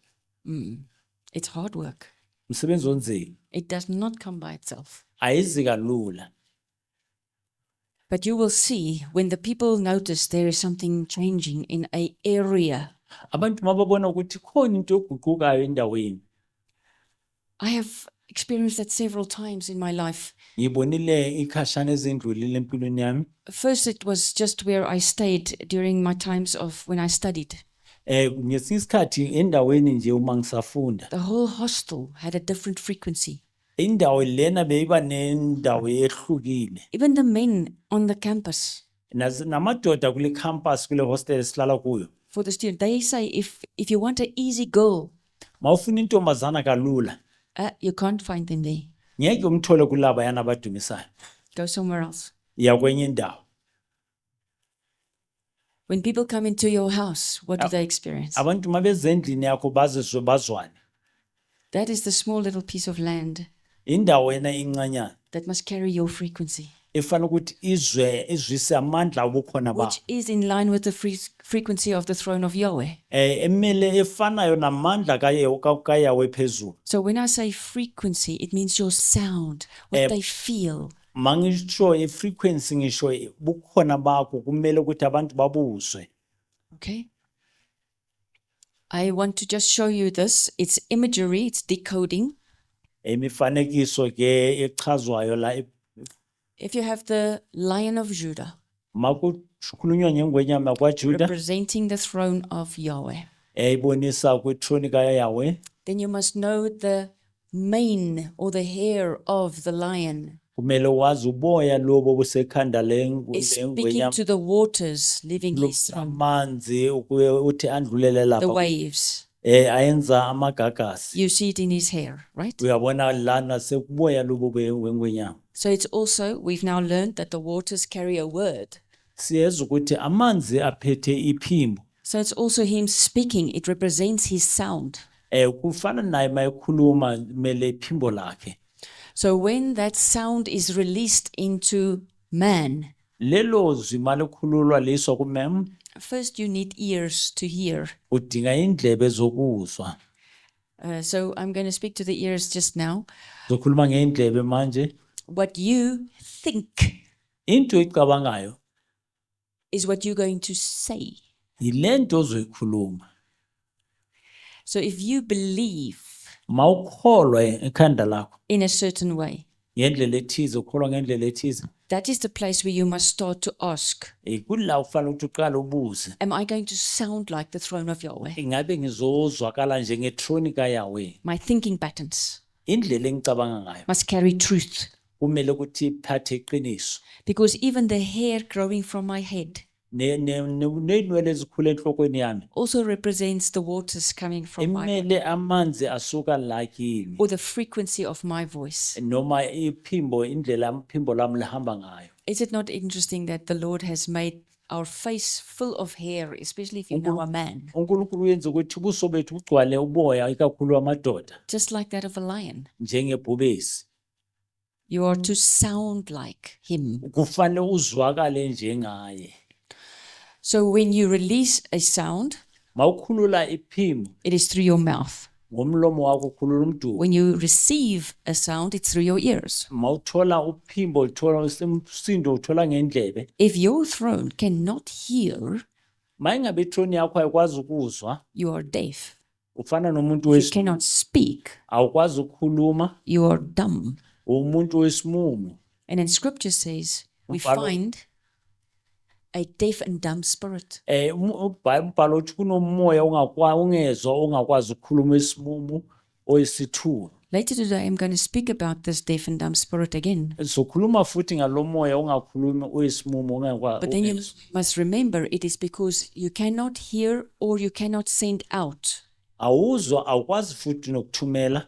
It's hard work. Umsebenzi onzima. It does not come by itself. Ayizi kalula. But you will see when the people notice there is something changing in an area. Abantu mababona ukuthi khona into eguqukayo endaweni. I have experienced that several times in my life. Ngibonile ikhashana ezindlulile empilweni yami. First, it was just where I stayed during my times of when I studied. Ngesinye isikhathi endaweni nje uma ngisafunda. The whole hostel had a different frequency. Indawo lena beyiba nendawo ehlukile. Even the men on the campus, Namadoda kule campus kule hostel esihlala kuyo. for the student, they say if you want an easy girl, Mawufuna intombazana kalula, you can't find them there. ngeke umthole kulaba yana abadumisayo. Go somewhere else. Ya kwenye indawo. When people come into your house, what do they experience? Abantu mabezendlini yakho bazizwe bazwane. That is the small little piece of land Indawo yena incanyana that must carry your frequency, efana ukuthi izwise amandla obukhona ba. which is in line with the frequency of the throne of Yahweh. Emele efanayo namandla kaYahweh phezulu. So when I say frequency, it means your sound, what they feel. Mangisho frequency ngisho bukhona bakho kumele ukuthi abantu babuzwe. Okay? I want to just show you this. It's imagery, it's decoding. Imifanekiso ke echazwayo la If you have the Lion of Judah makukhulunywa ngengwenyama kwaJuda representing the throne of Yahweh, ibonisa kwithrone kaYahweh. then you must know the mane or the hair of the lion Kumele wazi uboya lobo busekhanda is speaking lengwenyama to the waters living his throne, amanzi uthi andlulele the lapha. waves. Ayenza amagagasi. You see it in his hair, right? Uyabona lana sekuboya lobo wengwenyama. So it's also, we've now learned that the waters carry a word. Siyeza ukuthi amanzi aphethe iphimbo. So it's also him speaking. It represents his sound. Kufana naye mayekhuluma mele iphimbo lakhe. So when that sound is released into man, Lelo zwi malikhululwa liswa kumem first you need ears to hear. udinga indlebe zokuzwa. So I'm going to speak to the ears just now. Zokhuluma ngeindlebe manje. What you think Into icabangayo is what you're going to say. yilento ozoyikhuluma. So if you believe Mawukholwa ekhanda lakho in a certain way, ngendlela ethize, ukholwa ngendlela ethize, that is the place where you must start to ask, kula ufanele ukuthi uqale ubuze. am I going to sound like the throne of Yahweh? Ingabe ngizozwakala njengethrone kaYahweh. My thinking patterns Indlela engicabanga ngayo must carry truth. kumele ukuthi iphathe iqiniso. Because even the hair growing from my head neenwele ezikhula enhlokweni yami also represents the waters coming from my body, imele amanzi asuka la kimi or the frequency of my voice. noma indlela iphimbo lami lihamba ngayo. Is it not interesting that the Lord has made our face full of hair, especially if you know a man, uNkulunkulu uyenza ukuthi ubuso bethu bugcwale uboya ikakhulu amadoda just like that of a lion? njengebhubesi. You are to sound like him. Kufanele uzwakale njengaye. So when you release a sound, Mawukhulula iphimbo it is through your mouth. ngomlomo wakho ukhulula umdumo. When you receive a sound, it's through your ears. Mawuthola uphimbo uthola umsindo uthola ngendlebe. If your throne cannot hear, Mayingabe ithrone yakho ayikwazi ukuzwa you are deaf. ufana nomuntu If you cannot speak, awukwazi ukukhuluma you are dumb. umuntu wesimumu. And then scripture says we Umbhalo- find a deaf and dumb spirit. Umbhalo uthi kunomoya ungezwa ongakwazi ukukhuluma isimumu oyisithulu. Later today, I'm going to speak about this deaf and dumb spirit again. Sokhuluma futhi ngalomoya ongakhulumi oyisimumu But then you ongezwa. must remember it is because you cannot hear or you cannot send out. Awuzwa awukwazi futhi nokuthumela.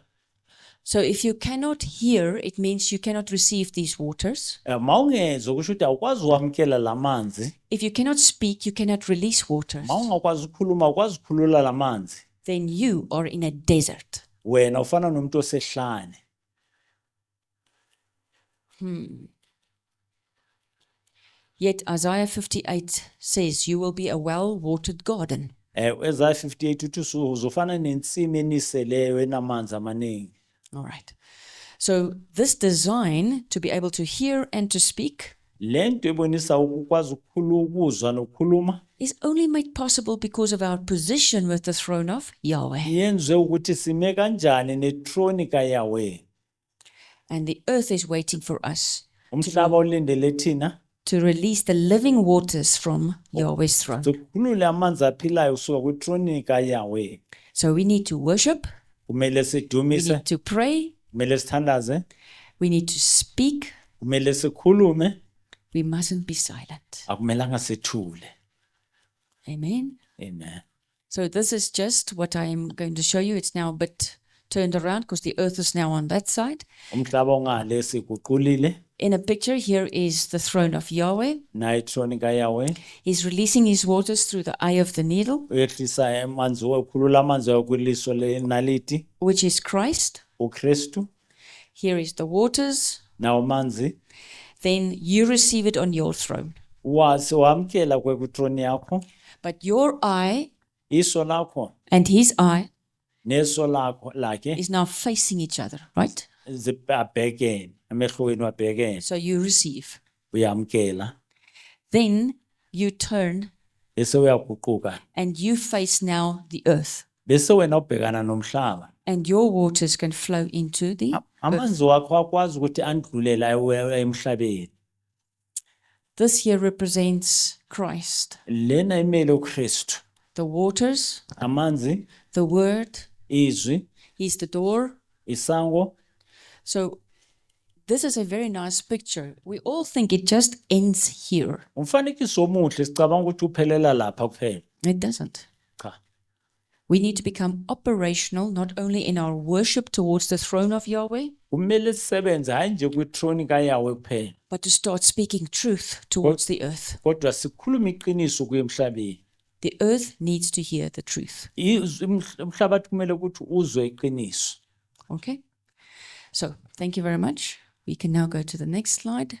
So if you cannot hear, it means you cannot receive these waters. Mawungezwa kusho ukuthi awukwazi ukwamkela lamanzi. If you cannot speak, you cannot release waters. Mawungakwazi ukukhuluma awukwazi ukukhulula lamanzi. Then you are in a desert. Wena ufana nomuntu osehlane. Yet Isaiah 58 says, you will be a well-watered garden. Isaiah 58 uthi uzofana nensimi eniseleyo enamanzi amaningi. All right. So this design to be able to hear and to speak Lento ebonisa ukwazi ukuzwa nokukhuluma is only made possible because of our position with the throne of Yahweh. yenziwe ukuthi sime kanjani nethrone kaYahweh. And the earth is waiting for us Umhlaba ulindele thina to release the living waters from Yahweh's throne. sikhulule amanzi aphilayo kusuka kwithrone kaYahweh. So we need to worship, Kumele we sidumise, need to pray, kumele sithandaze, we need to speak. kumele sikhulume, We mustn't be silent. akumelanga sithule. Amen. Amen. So this is just what I am going to show you. It's now a bit turned around because the earth is now on that side. Umhlaba ongale siguqulile In a picture, here is the throne of Yahweh. na ithrone kaYahweh. He's releasing his waters through the eye of the needle, Uyehlisa amanzi ukhulula amanzi kwiliso lenaliti which is Christ. uKristu Here is the waters. na amanzi Then you receive it on your throne. wamkela kwethrone yakho. But your eye Iso lakho and his eye neso lakhe is now facing each other, right? zibhekene emehlweni wabhekene So you receive. uyamkela Then you turn bese uyaguquka and you face now the earth. bese wena ubhekana nomhlaba. And your waters can flow into the Amanzi wakho akwazi ukuthi andlulela emhlabeni. This here represents Christ. Lena imele uKristu. The waters, Amanzi, the word, izwi, he's the door. isango. So this is a very nice picture. We all think it just ends here. Umfanekiso omuhle sicabanga ukuthi uphelela lapha kuphela. It doesn't. Cha. We need to become operational not only in our worship towards the throne of Yahweh, Kumele sisebenze hayi nje kwithrone kaYahweh kuphela, but to start speaking truth towards the earth. kodwa sikhuluma iqiniso kuye emhlabeni. The earth needs to hear the truth. Umhlabathi kumele ukuthi uzwe iqiniso. Okay? So, thank you very much. We can now go to the next slide.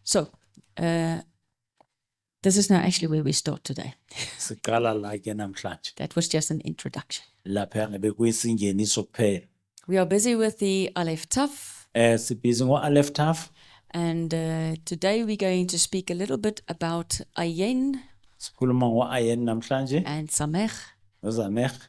So, this is now actually where we start today. Siqala la ke namhlanje. That was just an introduction. Lapha ngabe kuyisingeniso kuphela. We are busy with the Aleph Taf, Sibhizi ngo-Aleph Taf. and today we're going to speak a little bit about Ayin Sikhuluma ngo-Ayin namhlanje, and Samech. noZamech.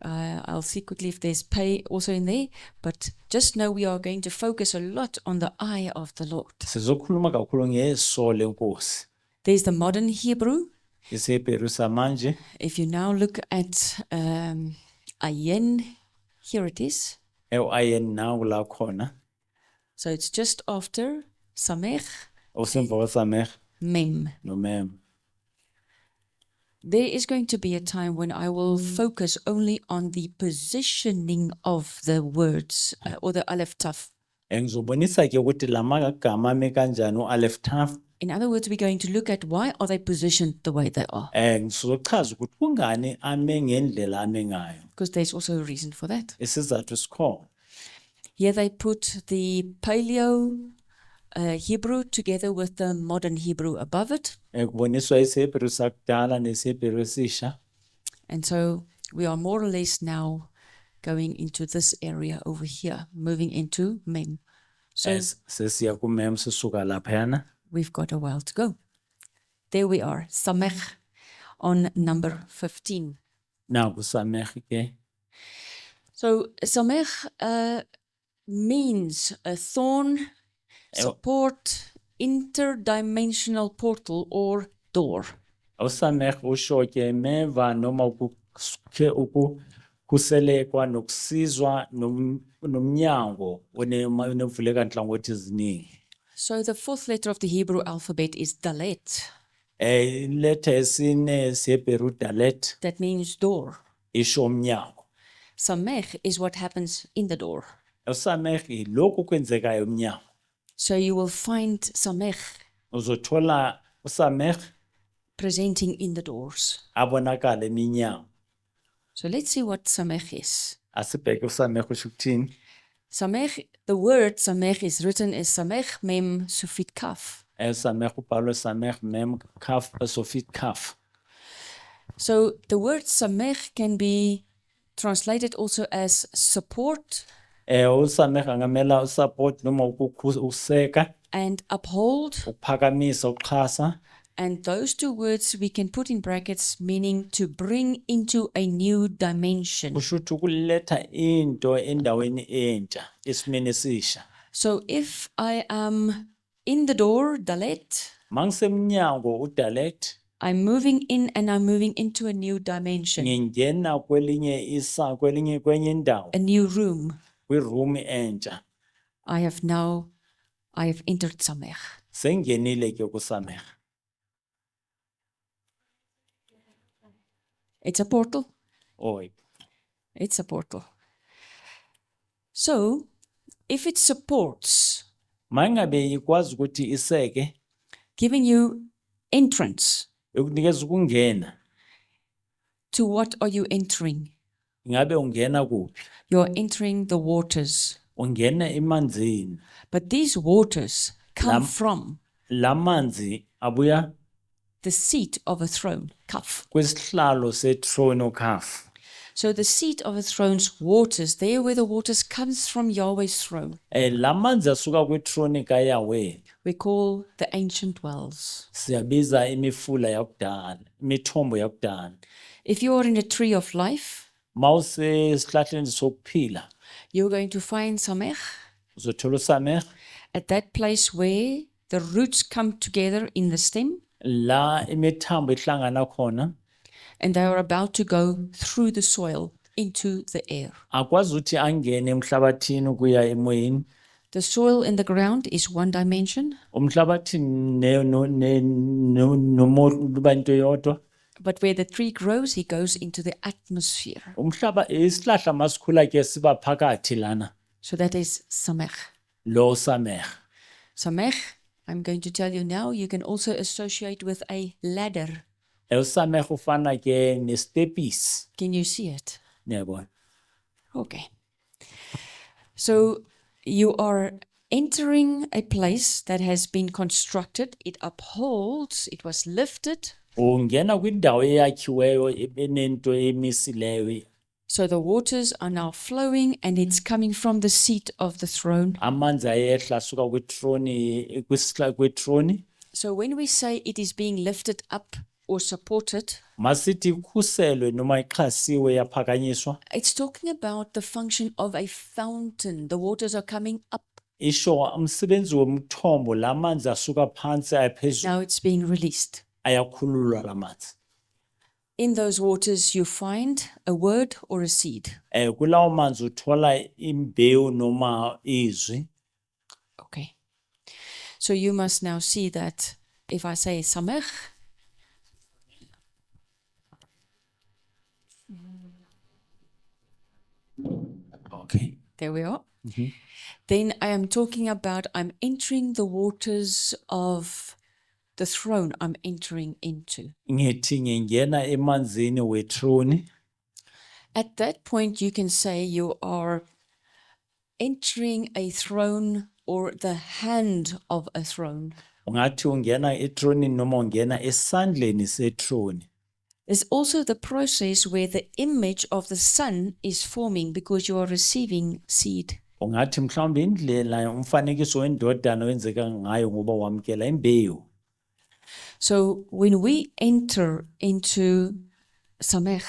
I'll see quickly if there's pay also in there, but just know we are going to focus a lot on the eye of the Lord. Sizokhuluma kakhulu ngeso lenkosi. There's the modern Hebrew. IsiHebheru samanje. If you now look at Ayin, here it is. U-Ayin nawo la khona. So it's just after Samech, Osemva kwaSamech Mem. noMem. there is going to be a time when I will focus only on the positioning of the words or the aleph taf. Ngizobonisa ke ukuthi lamagama ame kanjani u-Aleph Tav. In other words, we're going to look at why are they positioned the way they are, Ngizochaza ukuthi kungani ame ngendlela ame ngayo. because there's also a reason for that. Isizathu sikhona. Here they put the Paleo Hebrew together with the modern Hebrew above it. Kuboniswa isiHebrew sakudala nesiHebrew esisha. And so we are more or less now going into this area over here, moving into Mem. So Sesiya kumem sisuka laphayana. we've got a while to go. There we are, Samech on number 15. Naku Samech ke. So Samech means a thorn, support, interdimensional portal or door. uSamech usho ke meva noma ukukhuselekwa nokusizwa nomnyango onevuleka nhlangothi eziningi. So the fourth letter of the Hebrew alphabet is Dalet. Iletha esine siHebrew dalet That means door. isho umnyango. Samech is what happens in the door. uSamech lokhu kwenzekayo umnyango. So you will find Samech Uzothola uSamech presenting in the doors. abonakala eminyango. So let's see what Samech is. Asibheke uSamech usho ukuthini. Samech, the word Samech is written as Samech Mem Sufit Kaf. Samech ubhalwe Samech mem kaf sofit kaf. So the word Samech can be translated also as support uSamech angamela usupport noma ukuseka, and uphold. ukuphakamisa, ukuxhasa. And those two words we can put in brackets, meaning to bring into a new dimension. Kusho ukuthi ukuletha into endaweni entsha, esimeni esisha. So if I am in the door, Dalet, Mangisemnyango udalet, I'm moving in and I'm moving into a new dimension, ngingena kwenye indawo, a new room. kwiroom entsha. I have entered Samech. Sengenile ke kuSamech. It's a portal. Oy. It's a portal. So if it supports, Mangabe ikwazi ukuthi iseke, giving you entrance, ukunikeza ukungena, to what are you entering? ngabe ungena kuphi? You're entering the waters. Ungena emanzini. But these waters come Lam- from Lamanzi abuya the seat of a throne, Kaf. kwesihlalo sethrone okhafu. So the seat of a throne's waters, there where the waters comes from Yahweh's throne, Lamanzi asuka kwithrone kaYahweh. we call the ancient wells. Siyabiza imifula yakudala, imithombo yakudala. If you are in a tree of life, Mawuse esihlahleni sokuphila, you're going to find Samech uzothola uSamech at that place where the roots come together in the stem la imithambo ihlangana khona. and they are about to go through the soil into the air. Akwazi ukuthi angene emhlabathini ukuya emoyeni. The soil in the ground is one dimension, Umhlabathi nomoya uba into yodwa. but where the tree grows, he goes into the atmosphere. Umhlaba isihlahla masikhula ke siba phakathi lana. So that is Samech. Lo Samech. Samech, I'm going to tell you now, you can also associate with a ladder. uSamech ufana ke nestepisi. Can you see it? Yebo. Okay. So you are entering a place that has been constructed. It upholds, it was lifted. Ungena kwindawo eyakhiweyo enento emisileyo. So the waters are now flowing and it's coming from the seat of the throne. Amanzi ayehla asuka kwithrone. So when we say it is being lifted up or supported, Masithi ikhuselwe noma ixhasiwe yaphakanyiswa. it's talking about the function of a fountain. The waters are coming up. Isho umsebenzi womthombo lamanzi asuka phansi ayaphezulu Now it's being released. ayakhululwa lamanzi. In those waters, you find a word or a seed. Kulawo manzi uthola imbewu noma izwi. Okay. So you must now see that if I say Samech, Okay. There we are. Mhm. Then I am talking about I'm entering the waters of the throne I'm entering into. Ngithi ngingena emanzini wethrone. At that point, you can say you are entering a throne or the hand of a throne. Ungathi ungena ethronini noma ungena esandleni sethrone. There's also the process where the image of the Son is forming because you are receiving seed. Ungathi mhlawumbe indlela umfanekiso wendodana wenzeka ngayo ngoba wamkela imbewu. So when we enter into Samech,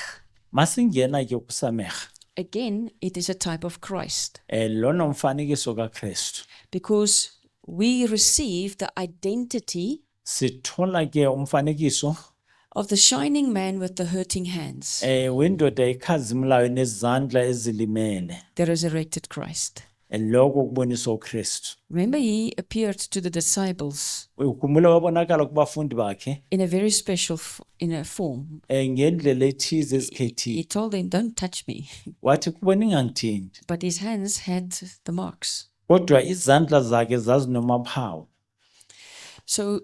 Masingena ke kusameha. again, it is a type of Christ Lona umfanekiso kaKristu. because we receive the identity Sithola ke umfanekiso of the shining man with the hurting hands, wendoda ekhazimulayo nezandla ezilimele. the resurrected Christ. Lokho kubonisa uKristu. Remember, he appeared to the disciples Ukhumbula wabonakala kubafundi bakhe in a very special form. ngendlela ethize He ezikhethile. told them, "Don't touch me," Wathi kubona ingangithinti. but his hands had the marks. Kodwa izandla zakhe zazinomaphawu. So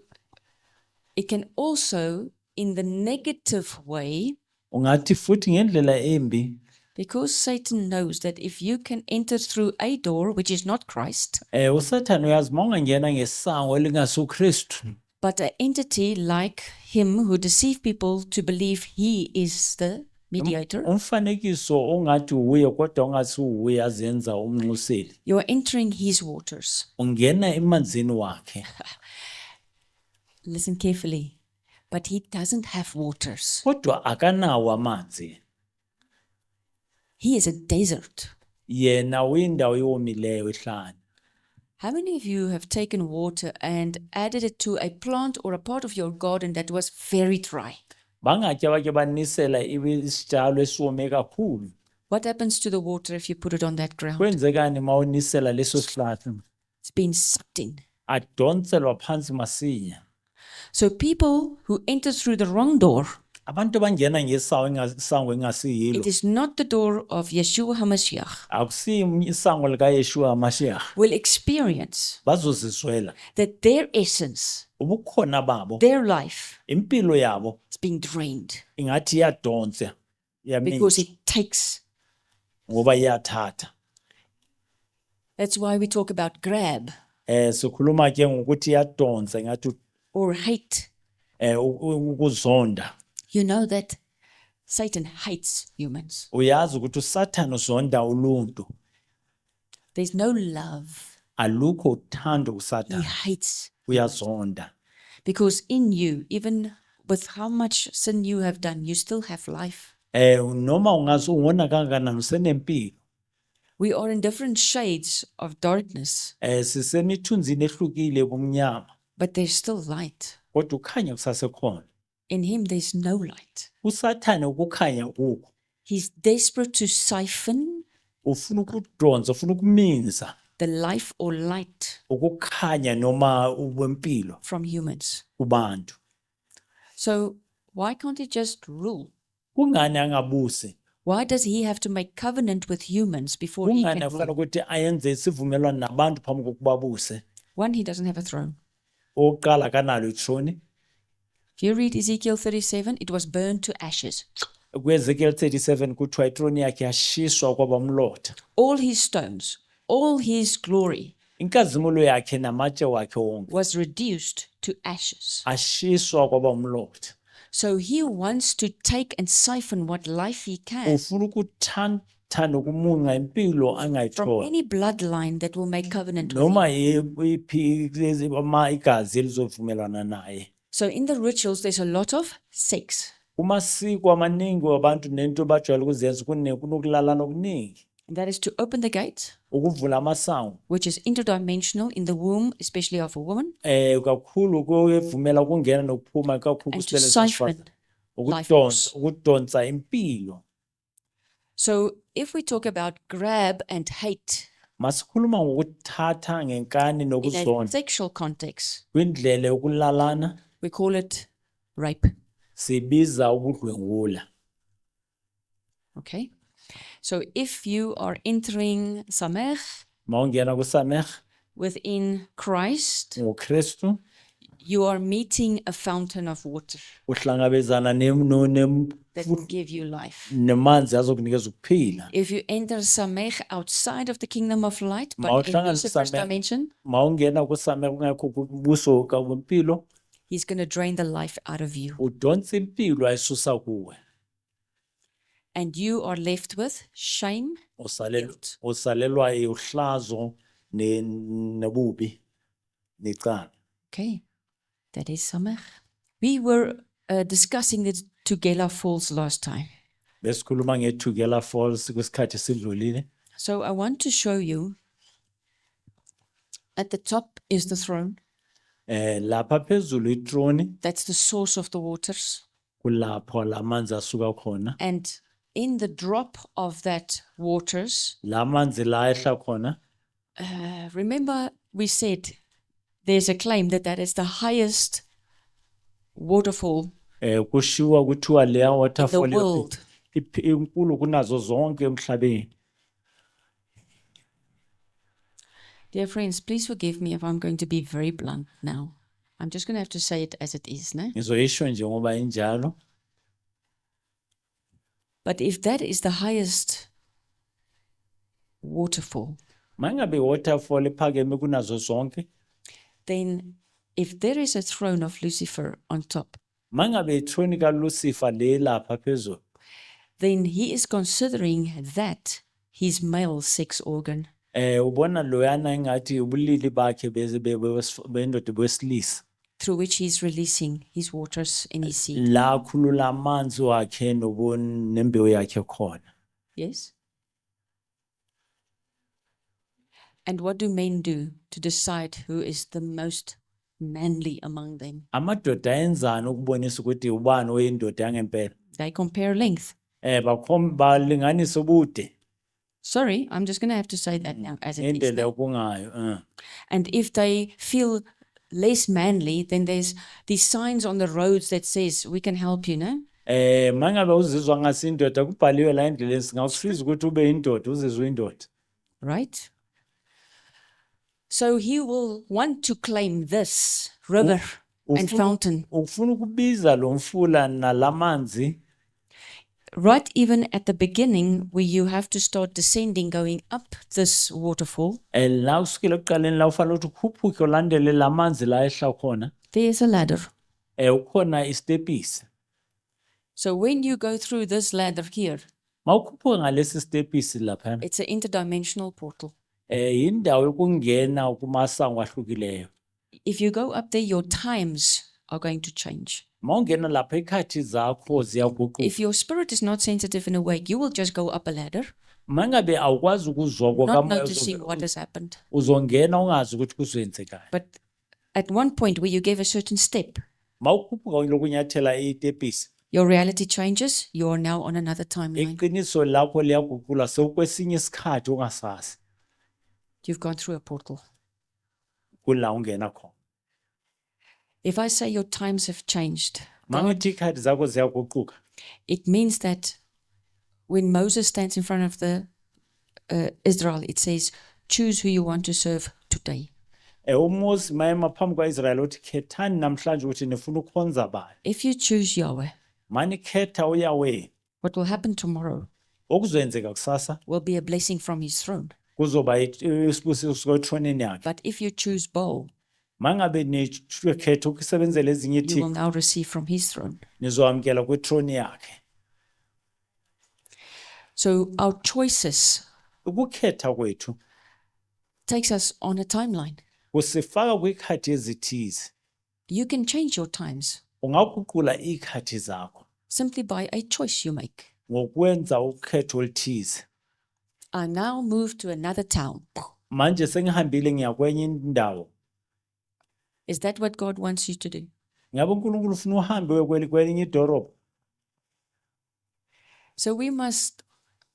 it can also, in the negative way, Ungathi futhi ngendlela embi because Satan knows that if you can enter through a door which is not Christ, uSathane uyazi mawungangena ngesango elingasuKristu. but an entity like him who deceive people to believe he is the mediator, Umfanekiso ongathi uye kodwa ongasi uye azenza umnxuseli. you are entering his waters. Ungena emanzini wakhe. Listen carefully. But he doesn't have waters. Kodwa akanawo amanzi. He is a desert. Yena uyindawo yomileyo ehlane. How many of you have taken water and added it to a plant or a part of your garden that was very dry? Bangatya bake banisela isitshalo esiwome kakhulu. What happens to the water if you put it on that ground? Kwenzekani mawunisela leso sihlahla? It's been sucked in. Adonselwa phansi masinya. So people who enter through the wrong door, Abantu bangena ngesango engasiyilo. it is not the door of Yeshua HaMashiach, Akusiyi isango likaYeshua HaMashiach. will experience Bazozizwela that their essence, ubukhona babo, their life impilo yabo is being drained ingathi iyadonsa, because it takes. ngoba iyathatha. That's why we talk about grab Sikhuluma ke ngokuthi iyadonsa ngathi or hate. ukuzonda. You know that Satan hates humans. Uyazi ukuthi uSathane uzonda uluntu. There's no love. Alukho uthando He kuSathane. hates Uyazonda. because in you, even with how much sin you have done, you still have life. Noma ungazi ungona kangakanani usenempilo. We are in different shades of darkness, Sisemithunzini ehlukile ebumnyama. but there's still light. Kodwa ukhanya kusasekhona. In him, there's no light. uSathane ukukhanya kukho. He's desperate to siphon Ufuna ukudonsa, ufuna ukuminza the life or light ukukhanya noma ubempilo from humans. kubantu. So why can't he just rule? Kungani angabusi? Why does he have to make covenant with humans before he Kungani can afuna rule? ukuthi ayenze isivumelwano nabantu phambi kokuba abuse? One, he doesn't have a throne. Oqala kanalo ithrone. If you read Ezekiel 37, it was burned to ashes. KweEzekiel 37 kuthiwa ithrone yakhe yashiswa kwaba umlotha. All his stones, all his glory Inkazimulo yakhe namatshe wakhe wonke was reduced to ashes. ashiswa kwaba umlotha. So he wants to take and siphon what life he can Ufuna ukuthatha nokumunca impilo from angayithola. any bloodline that will make covenant with Noma him. yiphi igazi elizovumelana naye. So in the rituals, there's a lot of sex. Kumasiko amaningi wabantu nento bajwayele ukuzenza kunokulalana okuningi. And that is to open the gate, Ukuvula amasango. which is interdimensional in the womb, especially of a woman, Kakhulu kuvumela ukungena nokuphuma kakhulu and to kusibele siphon life force. ukudonsa impilo. So if we talk about grab and hate Masikhuluma ngokuthatha ngenkani in a nokuzonda sexual context, kwindlela yokulalana we call it rape. sibiza ubudlwengula. Okay. So if you are entering Samech Mawungena kuSamech within Christ, ngoKristu you are meeting a fountain of water uhlangabezana that will give you life. nemanzi azokunikeza ukuphila. If you enter Samech outside of the kingdom of light, but in Mawuhlangana Lucifer's noSamech. dimension, Mawungena kuSamech kungekho kubuso kaBempilo he's going to drain the life out of you. udonsa impilo ayisusa kuwe. And you are left with shame, guilt. Usalelwa uhlazo nebubi necala. Okay, that is Samech. We were discussing the Tugela Falls last time. Besikhuluma ngeTugela Falls kwesikhathi sidlulile. So I want to show you, at the top is the throne. Lapha phezulu itroni That's the source of the waters. kulapho lamanzi asuka khona. And in the drop of that waters, Lamanzi la ehla khona. remember we said there's a claim that that is the highest waterfall Kushiwa kuthiwa leya in the waterfall world. inkulu kunazo zonke emhlabeni. Dear friends, please forgive me if I'm going to be very blunt now. I'm just going to have to say it as it is, no? Ngizoyisho nje ngoba injalo. But if that is the highest waterfall, Mangabe waterfall ephakeme kunazo zonke. then if there is a throne of Lucifer on top, Mangabe itroni kaLucifer le lapha phezulu. then he is considering that his male sex organ. Ubona loyana engathi ubulili bakhe bendoda besilisa. Through which he's releasing his waters in his seed. La khulula amanzi wakhe nembewu yakhe khona. Yes? And what do men do to decide who is the most manly among them? Amadoda enzani ukubonisa ukuthi ubani oyindoda yangempela? They compare length. Balinganisa ubude. Sorry, I'm just going to have to say that now as it is. Indlela now. okungayo. And if they feel less manly, then there's these signs on the roads that says, we can help you, no? Mangabe uzizwa ngasi indoda kubhaliwe la endleleni singakusiza ukuthi ube indoda uzizwe indoda. Right? So he will want to claim this river and fountain. Ufuna ukubiza lo mfula nalamanzi. Right even at the beginning, where you have to start descending, going up this waterfall, La kusukela ekuqaleni la ufanele ukuthi ukhuphuke ulandele lamanzi la ehla khona. there's a ladder. Ukhona istepisi. So when you go through this ladder here, Mawukhuphuka ngalesi stepisi lapha. it's an interdimensional portal. Indawo yokungena kumasango ahlukileyo. If you go up there, your times are going to change. Mawungena lapha ikhathi zakho ziyaguquka. If your spirit is not sensitive and awake, you will just go up a ladder, Mangabe awukwazi ukuzwa not noticing what has happened. uzongena ungazi ukuthi kuzoyenzekani. But at one point where you gave a certain step, Mawukhuphuka lokunyathela itepisi. your reality changes. You are now on another timeline. Iqiniso lakho liyaguqula sewukwesinye isikhathi ungasazi You've gone through a portal. kula ungena khona. If I say your times have changed, Mangithi ikhathi zakho ziyaguquka. it means that when Moses stands in front of the Israel, it says, choose who you want to serve today. UMoses mayema phambi kwaIsrael uthi khethani namhlanje ukuthi nifuna ukukhonza bani. If you choose Yahweh, Mani khetha uYahweh. what will happen tomorrow Okuzoyenzeka kusasa will be a blessing from his throne. kuzoba isibusiso sikuthroneni yakhe. But if you choose Baal, Mangabe nikhetha ukusebenzela ezinye you will ithixo now receive from his throne. nizoamkela kwithroni yakhe. So our choices Ukukhetha kwethu takes us on a timeline. kusifaka kwikhathi ezithize. You can change your times Ungaguqula ikhathi zakho simply by a choice you make. ngokwenza ukhetho oluthize. I now move to another town. Manje sengihambile ngiya kwenye indawo. Is that what God wants you to do? Ngabe uNkulunkulu ufuna uhambe uye kwelinye idorobha. So we must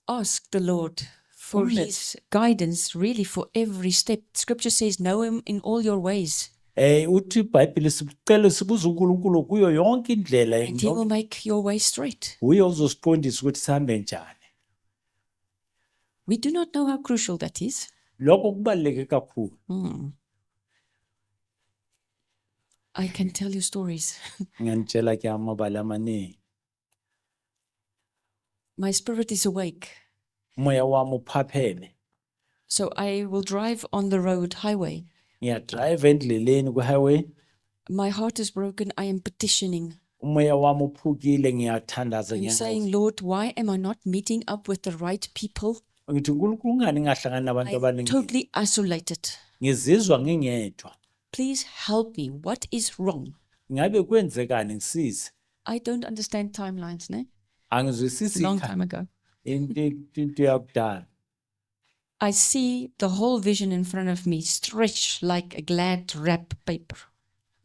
ask the Lord for his guidance really for every step. Scripture says, know him in all your ways, Uthi iBhayibheli sicela sibuze uNkulunkulu kuyo yonke indlela and he will make your way straight. uye uzosiqondisa ukuthi sihambe njani. We do not know how crucial that is. Lokho kubaluleke kakhulu. I can tell you stories. Ngiyanitshela ke amabali amaningi. My spirit is awake. Umoya wami uphapheme. So I will drive on the road highway. Ngiyadrive endleleni ku-highway. My heart is broken. I am petitioning. Umoya wami uphukile ngiyathandaza I'm saying, Lord, why am I not meeting up with the right people? ngithi uNkulunkulu ungani ngahlangana nabantu I'm abaningi. totally isolated. Ngizizwa ngingedwa. Please help me. What is wrong? Ngabe kwenzekani ngisize? I don't understand timelines, ne? Angizwisisi Long time ago. into yakudala. I see the whole vision in front of me stretched like a glad wrap paper,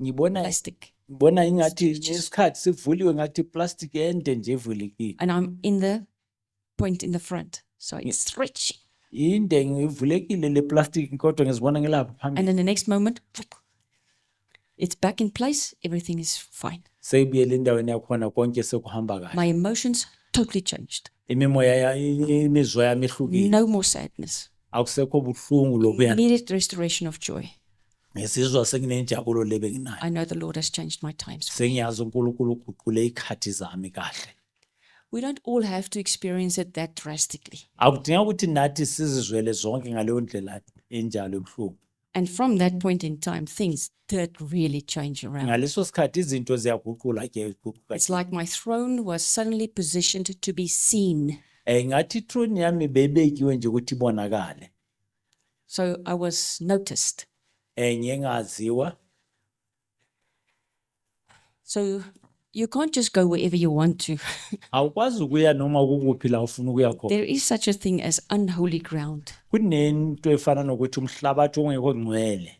Ngibona plastic. ingathi isikhathi sivuliwe ngathi plastic ende nje evulekile. And I'm in the point in the front. So it's stretching. Inde ngivulekile le plastic kodwa ngizibona ngilapha phambili. And in the next moment, it's back in place. Everything is fine. Seyibuyele endaweni yakhona konke sekuhamba kahle. My emotions totally changed. Imizwa yami ihlukile. No more sadness. Akusekho buhlungu lobuya. Immediate restoration of joy. Ngisizwa senginenjabulo lebe nginayo. I know the Lord has changed my times. Sengiyazi uNkulunkulu uguqule ikhathi zami kahle. We don't all have to experience it that drastically. Akudinga ukuthi nathi sizizwele zonke ngaleyo ndlela enjalo ebuhlungu. And from that point in time, things did really change around. Ngaleso sikhathi izinto ziyaguqula ke. It's like my throne was suddenly positioned to be seen. Ngathi throne yami bebekiwe nje ukuthi ibonakale. So I was noticed. Ngiyengaziwa. So you can't just go wherever you want to. Awukwazi ukuya noma kukuphi la ufuna ukuya khona. There is such a thing as unholy ground. Kunento efana nokuthi umhlabathi ongekho ngcwele.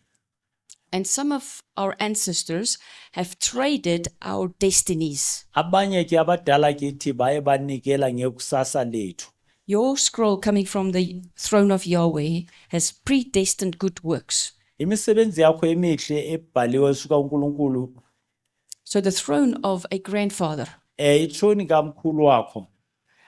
And some of our ancestors have traded our destinies. Abanye ke abadala kithi baye banikela ngekusasa lethu. Your scroll coming from the throne of Yahweh has predestined good works. Imisebenzi yakho emihle ebhaliwe esuka kuNkulunkulu. So the throne of a grandfather Ithrone kamkhulu wakho.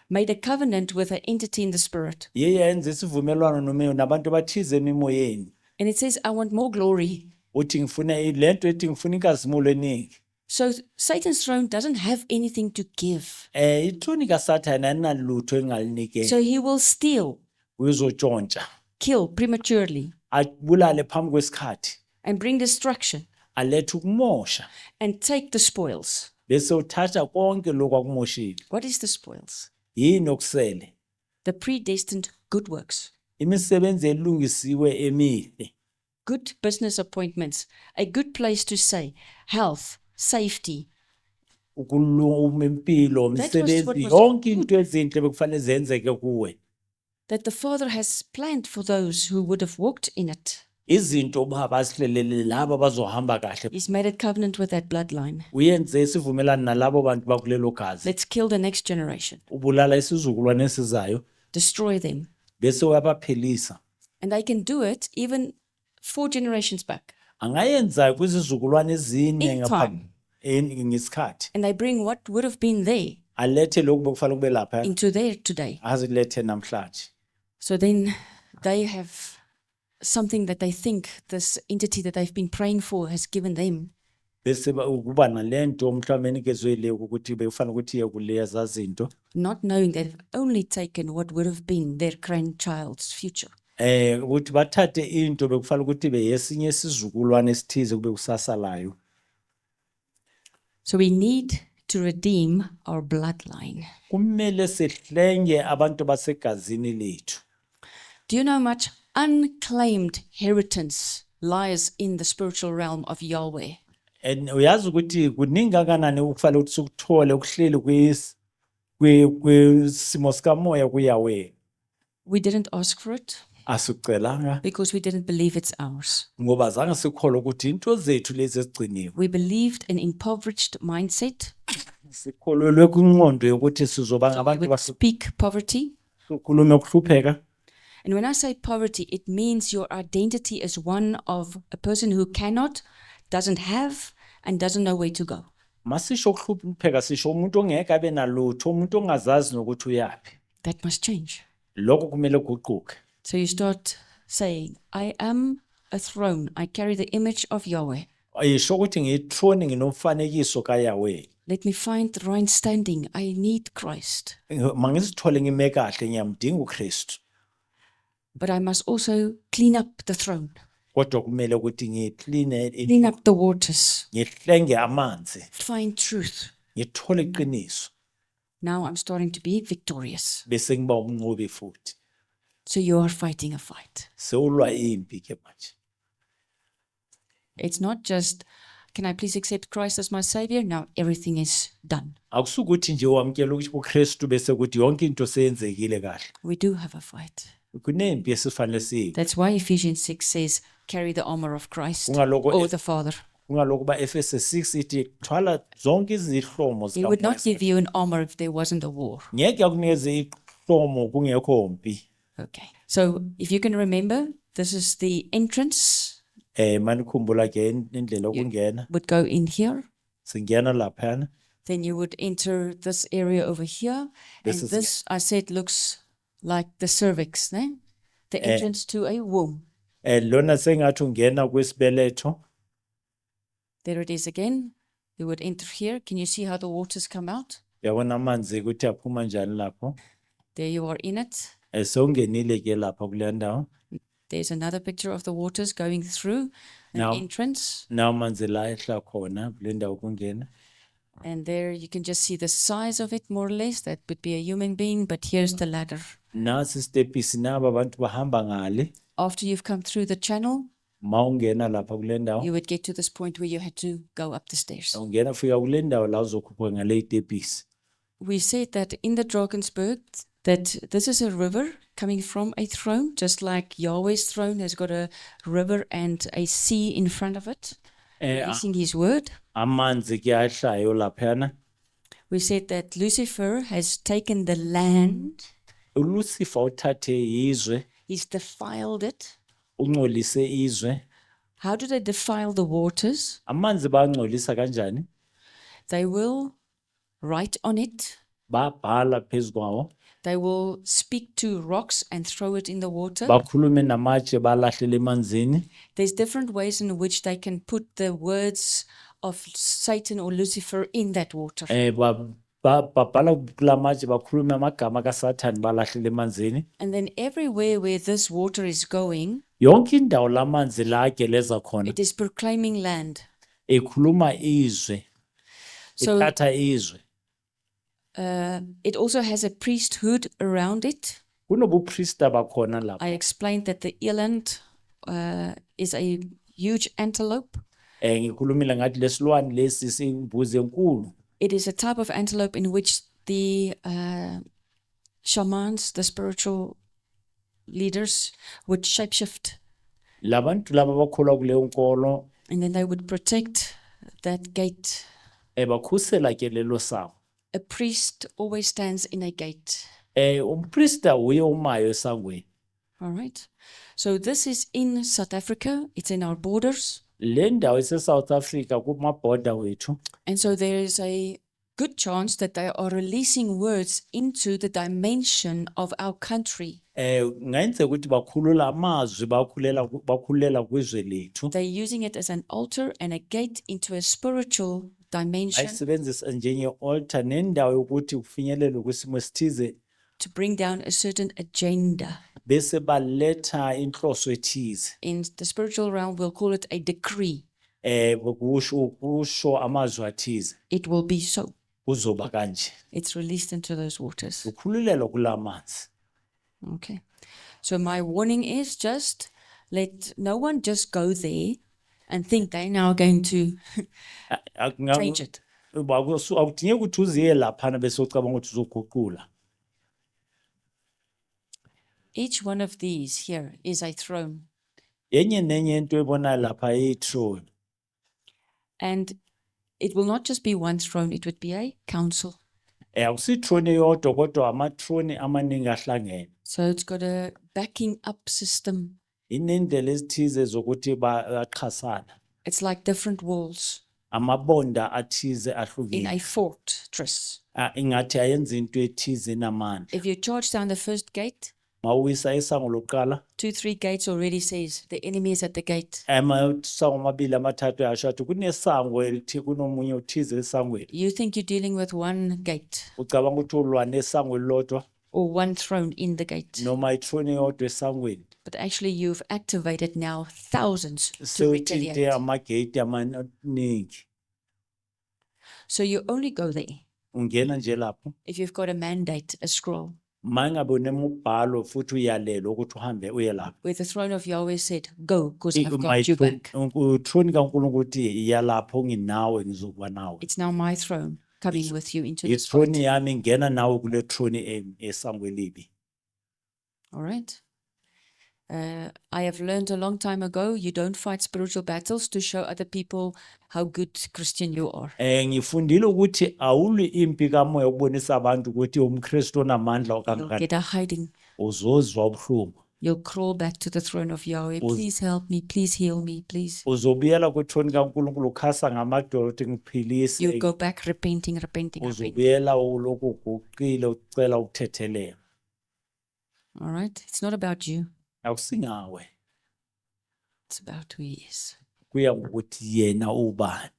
made a covenant with an entity in the spirit. Yenze isivumelwano nabantu bathize emimoyeni. And it says, I want more glory. Uthi ngifuna lento ethi ngifuna inkazimulo eningi. So Satan's throne doesn't have anything to give. Ithrone kaSathane ayinalutho engalinikela. So he will steal, Uyizotshontsha. kill prematurely, Abulale phambi kwesikhathi. and bring destruction, Alethe ukumosha. and take the spoils. Bese uthatha konke lokho akumoshile. What is the spoils? Yini okusele? The predestined good works, Imisebenzi elungisiwe emihle. good business appointments, a good place to stay, health, safety. Ukuluma impilo, That was what umsebenzi, was yonke into ezinhle bekufanele zenzeke kuwe. That the Father has planned for those who would have walked in it. Izinto ubaba asihlelele labo bazohamba kahle. He's made a covenant with that bloodline. Uyenze isivumelano nalabo bantu bakulelo gazi. Let's kill the next generation, Ubulala isizukulwane esizayo destroy them. bese uyabaphelisa. And I can do it even 4 generations back. Angayenza kwizizukulwane ezine In ngaphambi ngesikhathi. And I bring what would have been there Alethe lokhu bekufanele kube lapha into there today. azilethe namhlanje. So then they have something that they think this entity that they've been praying for has given them. Bese ukuba nalento mhlawumbe enikezwe ukuthi bekufanele ukuthi iye kuleya zazinto. Not knowing they've only taken what would have been their grandchild's future. Ukuthi bathathe into bekufanele ukuthi beyesinye isizukulwane esithize kube kusasalayo. So we need to redeem our bloodline. Kumele sehlenge abantu basegazini lethu. Do you know much unclaimed inheritance lies in the spiritual realm of Yahweh? And uyazi ukuthi kuningi kangakanani ukufanele ukuthi ukuthole ukuhleli kwisimo sikamoya kuYahweh. We didn't ask for it Asikucelanga because we didn't believe it's ours. ngoba zange sikholwa ukuthi into zethu lezi ezigciniwe. We believed an impoverished mindset. Sikholelwe kwingqondo yokuthi sizoba We ngabantu would speak poverty. basukhulume ukuhlupheka. And when I say poverty, it means your identity is one of a person who cannot, doesn't have, and doesn't know where to go. Masisho ukuhlupheka sisho umuntu ongeke abe nalutho, umuntu ongazazi nokuthi uyapi. That must change. lokho kumele kuguquke. So you start saying, I am a throne. I carry the image of Yahweh. Ayisho ukuthi ngiyithrone nginomfanekiso kaYahweh. Let me find the right standing. I need Christ. Mangizithole ngime kahle ngiyamdinga uKristu. But I must also clean up the throne, Kodwa kumele ukuthi ngikline, clean up the waters, ngihlenge amanzi, find truth. ngithole iqiniso. Now I'm starting to be victorious. Bese ngiba umnqobi futhi. So you are fighting a fight. Sewulwa impi ke manje. It's not just, can I please accept Christ as my Savior? Now everything is done. Akusukuthi nje wamkela ukuthi uKristu bese kuthi yonke into seyenzekile kahle. We do have a fight. Kunempi esifanele sibe. That's why Ephesians 6 says, carry the armor of Christ Kungaloko or the Father. kungaloko ba Efese 6 ithi thwala zonke izihlomo He would not zikaMoya. give you an armor if there wasn't a war. Ngeke akunikeze ihlomo kungekho mpi. Okay. So if you can remember, this is the entrance. Manikhumbula ke indlela okungena, Would go in here. singena lapha. Then you would enter this area over here. This And is- this, I said, looks like the cervix, ne? The entrance to a womb. Lona sengathi ungena kwesibeletho. There it is again. You would enter here. Can you see how the waters come out? Yabona amanzi ukuthi aphuma njani lapho. There you are in it. Sewungenile ke lapha kule ndawo. There's another picture of the waters going through an Now- entrance. Nawo amanzi la ehla khona kule ndawo kungena. And there you can just see the size of it, more or less. That would be a human being, but here's the ladder. Nasi stepisi naba abantu bahamba ngale. After you've come through the channel, Mawungena lapha kule ndawo. you would get to this point where you had to go up the stairs. Ungena fika kule ndawo la uzokhuphuka ngale itepisi. We said that in the Drakensberg, that this is a river coming from a throne, just like Yahweh's throne has got a river and a sea in front of it, releasing his word. Amanzi ke ahlayo laphana. We said that Lucifer has taken the land, uLucifer uthathe izwe, he's defiled it. ungcolise izwe. How do they defile the waters? Amanzi bangcolisa kanjani? They will write on it. Babhala phezu kwawo. They will speak to rocks and throw it in the water. Bakhulume namatshe balahlela emanzini. There's different ways in which they can put the words of Satan or Lucifer in that water. Babhala kulamatshe bakhulume amagama kaSathane balahlela emanzini. And then everywhere where this water is going, Yonke indawo lamanzi la ageleza khona it is proclaiming land. ekhuluma izwe. So Ethatha izwe. it also has a priesthood around it. Kunobuprista bakhona lapha. I explained that the eland is a huge antelope. Ngikhulumile ngathi lesilwane lesi simbuzi enkulu. It is a type of antelope in which the shamans, the spiritual leaders, would shapeshift, Labantu laba bakholwa kuleyo nkolo and then they would protect that gate. bakhusela ke lelo sango. A priest always stands in a gate. Umprista uye umayo esangweni. All right. So this is in South Africa. It's in our borders. Le ndawo ise-South Africa kumabhoda wethu. And so there is a good chance that they are releasing words into the dimension of our country. Ngayenzeka ukuthi bakhulula amazwi bakhulela kwizwe lethu. They're using it as an altar and a gate into a spiritual dimension Ayisebenzisa njenge-altar nendawo yokuthi kufinyelelwe kwisimo esithize to bring down a certain agenda. bese baletha inhloso ethize. In the spiritual realm, we'll call it a decree. Kusho amazwi athize It will be so. kuzoba kanje. It's released into those waters. Ukhululelwa kulamanzi. Okay. So my warning is just let no one just go there and think they're now going to change it. Akudingeki ukuthi uziye laphana bese ucabanga ukuthi uzoguqula. Each one of these here is a throne. Enye nenye into ebonayo lapha iyi-throne. And it will not just be one throne, it would be a council. Akusi-throne eyodwa kodwa ama-throne amaningi ahlangene. So it's got a backing up system. Inendlela ezithize zokuthi baxhasana. It's like different walls Amabonda athize in ahlukile. a fortress. Ingathi ayenza into ethize enamandla. If you charge down the first gate, mawisa isango lokuqala 2-3 gates already says the enemy is at the gate. amasango amabili amathathu yasho athi kunesango elithi kunomunye uthize esangweni You think you're dealing with one gate ucabanga ukuthi ulwa nesango elilodwa or one throne in the gate, noma ithrone eyodwa esangweni but actually you've activated now thousands to sewuthinte retaliate. amagate amaningi So you only go there ungena nje lapho if you've got a mandate, a scroll, mangabe unemubhalo futhi uyalelo ukuthi uhambe uye lapho where the throne of Yahweh said, go, because I've got you back. uthrone kaNkulunkulu uthi iya lapho nginawe ngizokuba nawe It's now my throne coming with you into this fight. ithrone yami ngena nawe kule throne esango elibi All right. I have learned a long time ago, you don't fight spiritual battles to show other people how good Christian you are. ngifundile ukuthi awulwi impi kamoya ukubonisa abantu ukuthi umKristu onamandla You'll okangaka get a hiding. uzozwa ubuhlungu You'll crawl back to the throne of Yahweh. Please help me. Please heal me. Please. uzobuyela kwithrone kaNkulunkulu ukhasa ngamadolo ukuthi You'll ngiphilise go back repenting. uzobuyela uloku uguqile ucela ukuthethelela All right. It's not about you. akusingawe It's about who he is. kuya ngokuthi yena ubani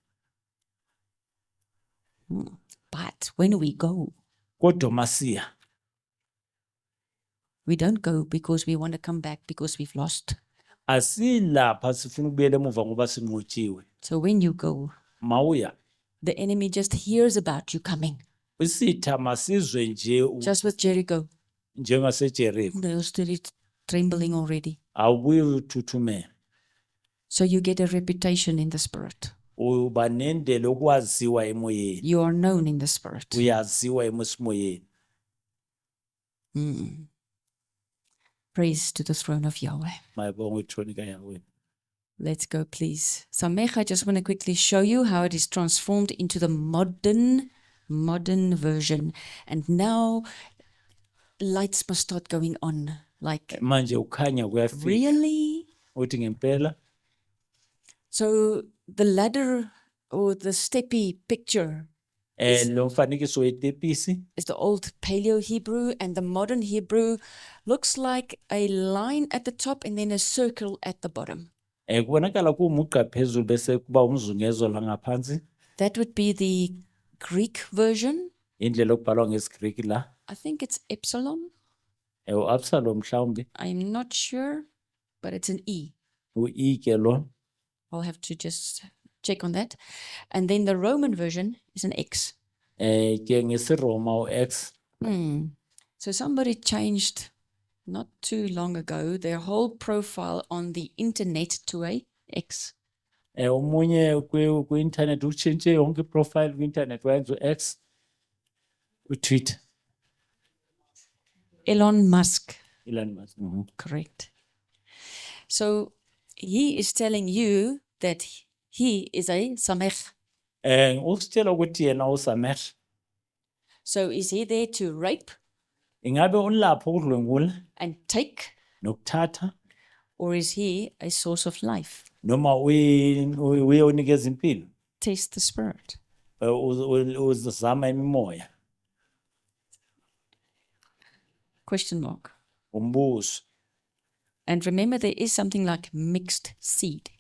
But when we go, kodwa masiya we don't go because we want to come back because we've lost. asilapha sifuna ukubuyela emuva ngoba sinqotshiwe So when you go, mawuya the enemy just hears about you coming. isitha masizwe nje Just with Jericho. njengaseJeriko They're still trembling already. awubuyi uthuthumela So you get a reputation in the spirit. uba nendlela okwaziwa emoyeni You are known in the spirit. uyaziwa emoyeni Praise to the throne of Yahweh. mayibonga ithrone kaYahweh Let's go, please. Samech, I just want to quickly show you how it is transformed into the modern version. And now lights must start going on. Like, manje ukhanya kuyafika really? uthi ngempela So the ladder or the steppy picture lo mfanekiso wetepisi is the old Paleo Hebrew, and the modern Hebrew looks like a line at the top and then a circle at the bottom. kubonakala kuwumugqa phezulu bese kuba umzungezo la ngaphansi That would be the Greek version. indlela okubhalwa ngesiGreek la I think it's epsilon. uAbsalom mhlawumbe I'm not sure, but it's an E. uE ke lo I'll have to just check on that. And then the Roman version is an X. ke ngesiRoma uX So somebody changed not too long ago their whole profile on the internet to a X. umunye ku-internet utshintshe yonke iprofile ku-internet wayenza uX uTwitter Elon Musk, Elon Musk correct. So he is telling you that he is a Samech. usitshela ukuthi yena uSamech So is he there to rape ingabe ulapho ukudlwengula and take, nokuthatha or is he a source of life? noma uye unikeza impilo Test the spirit. uzama imimoya Question mark. umbuzo And remember, there is something like mixed seed.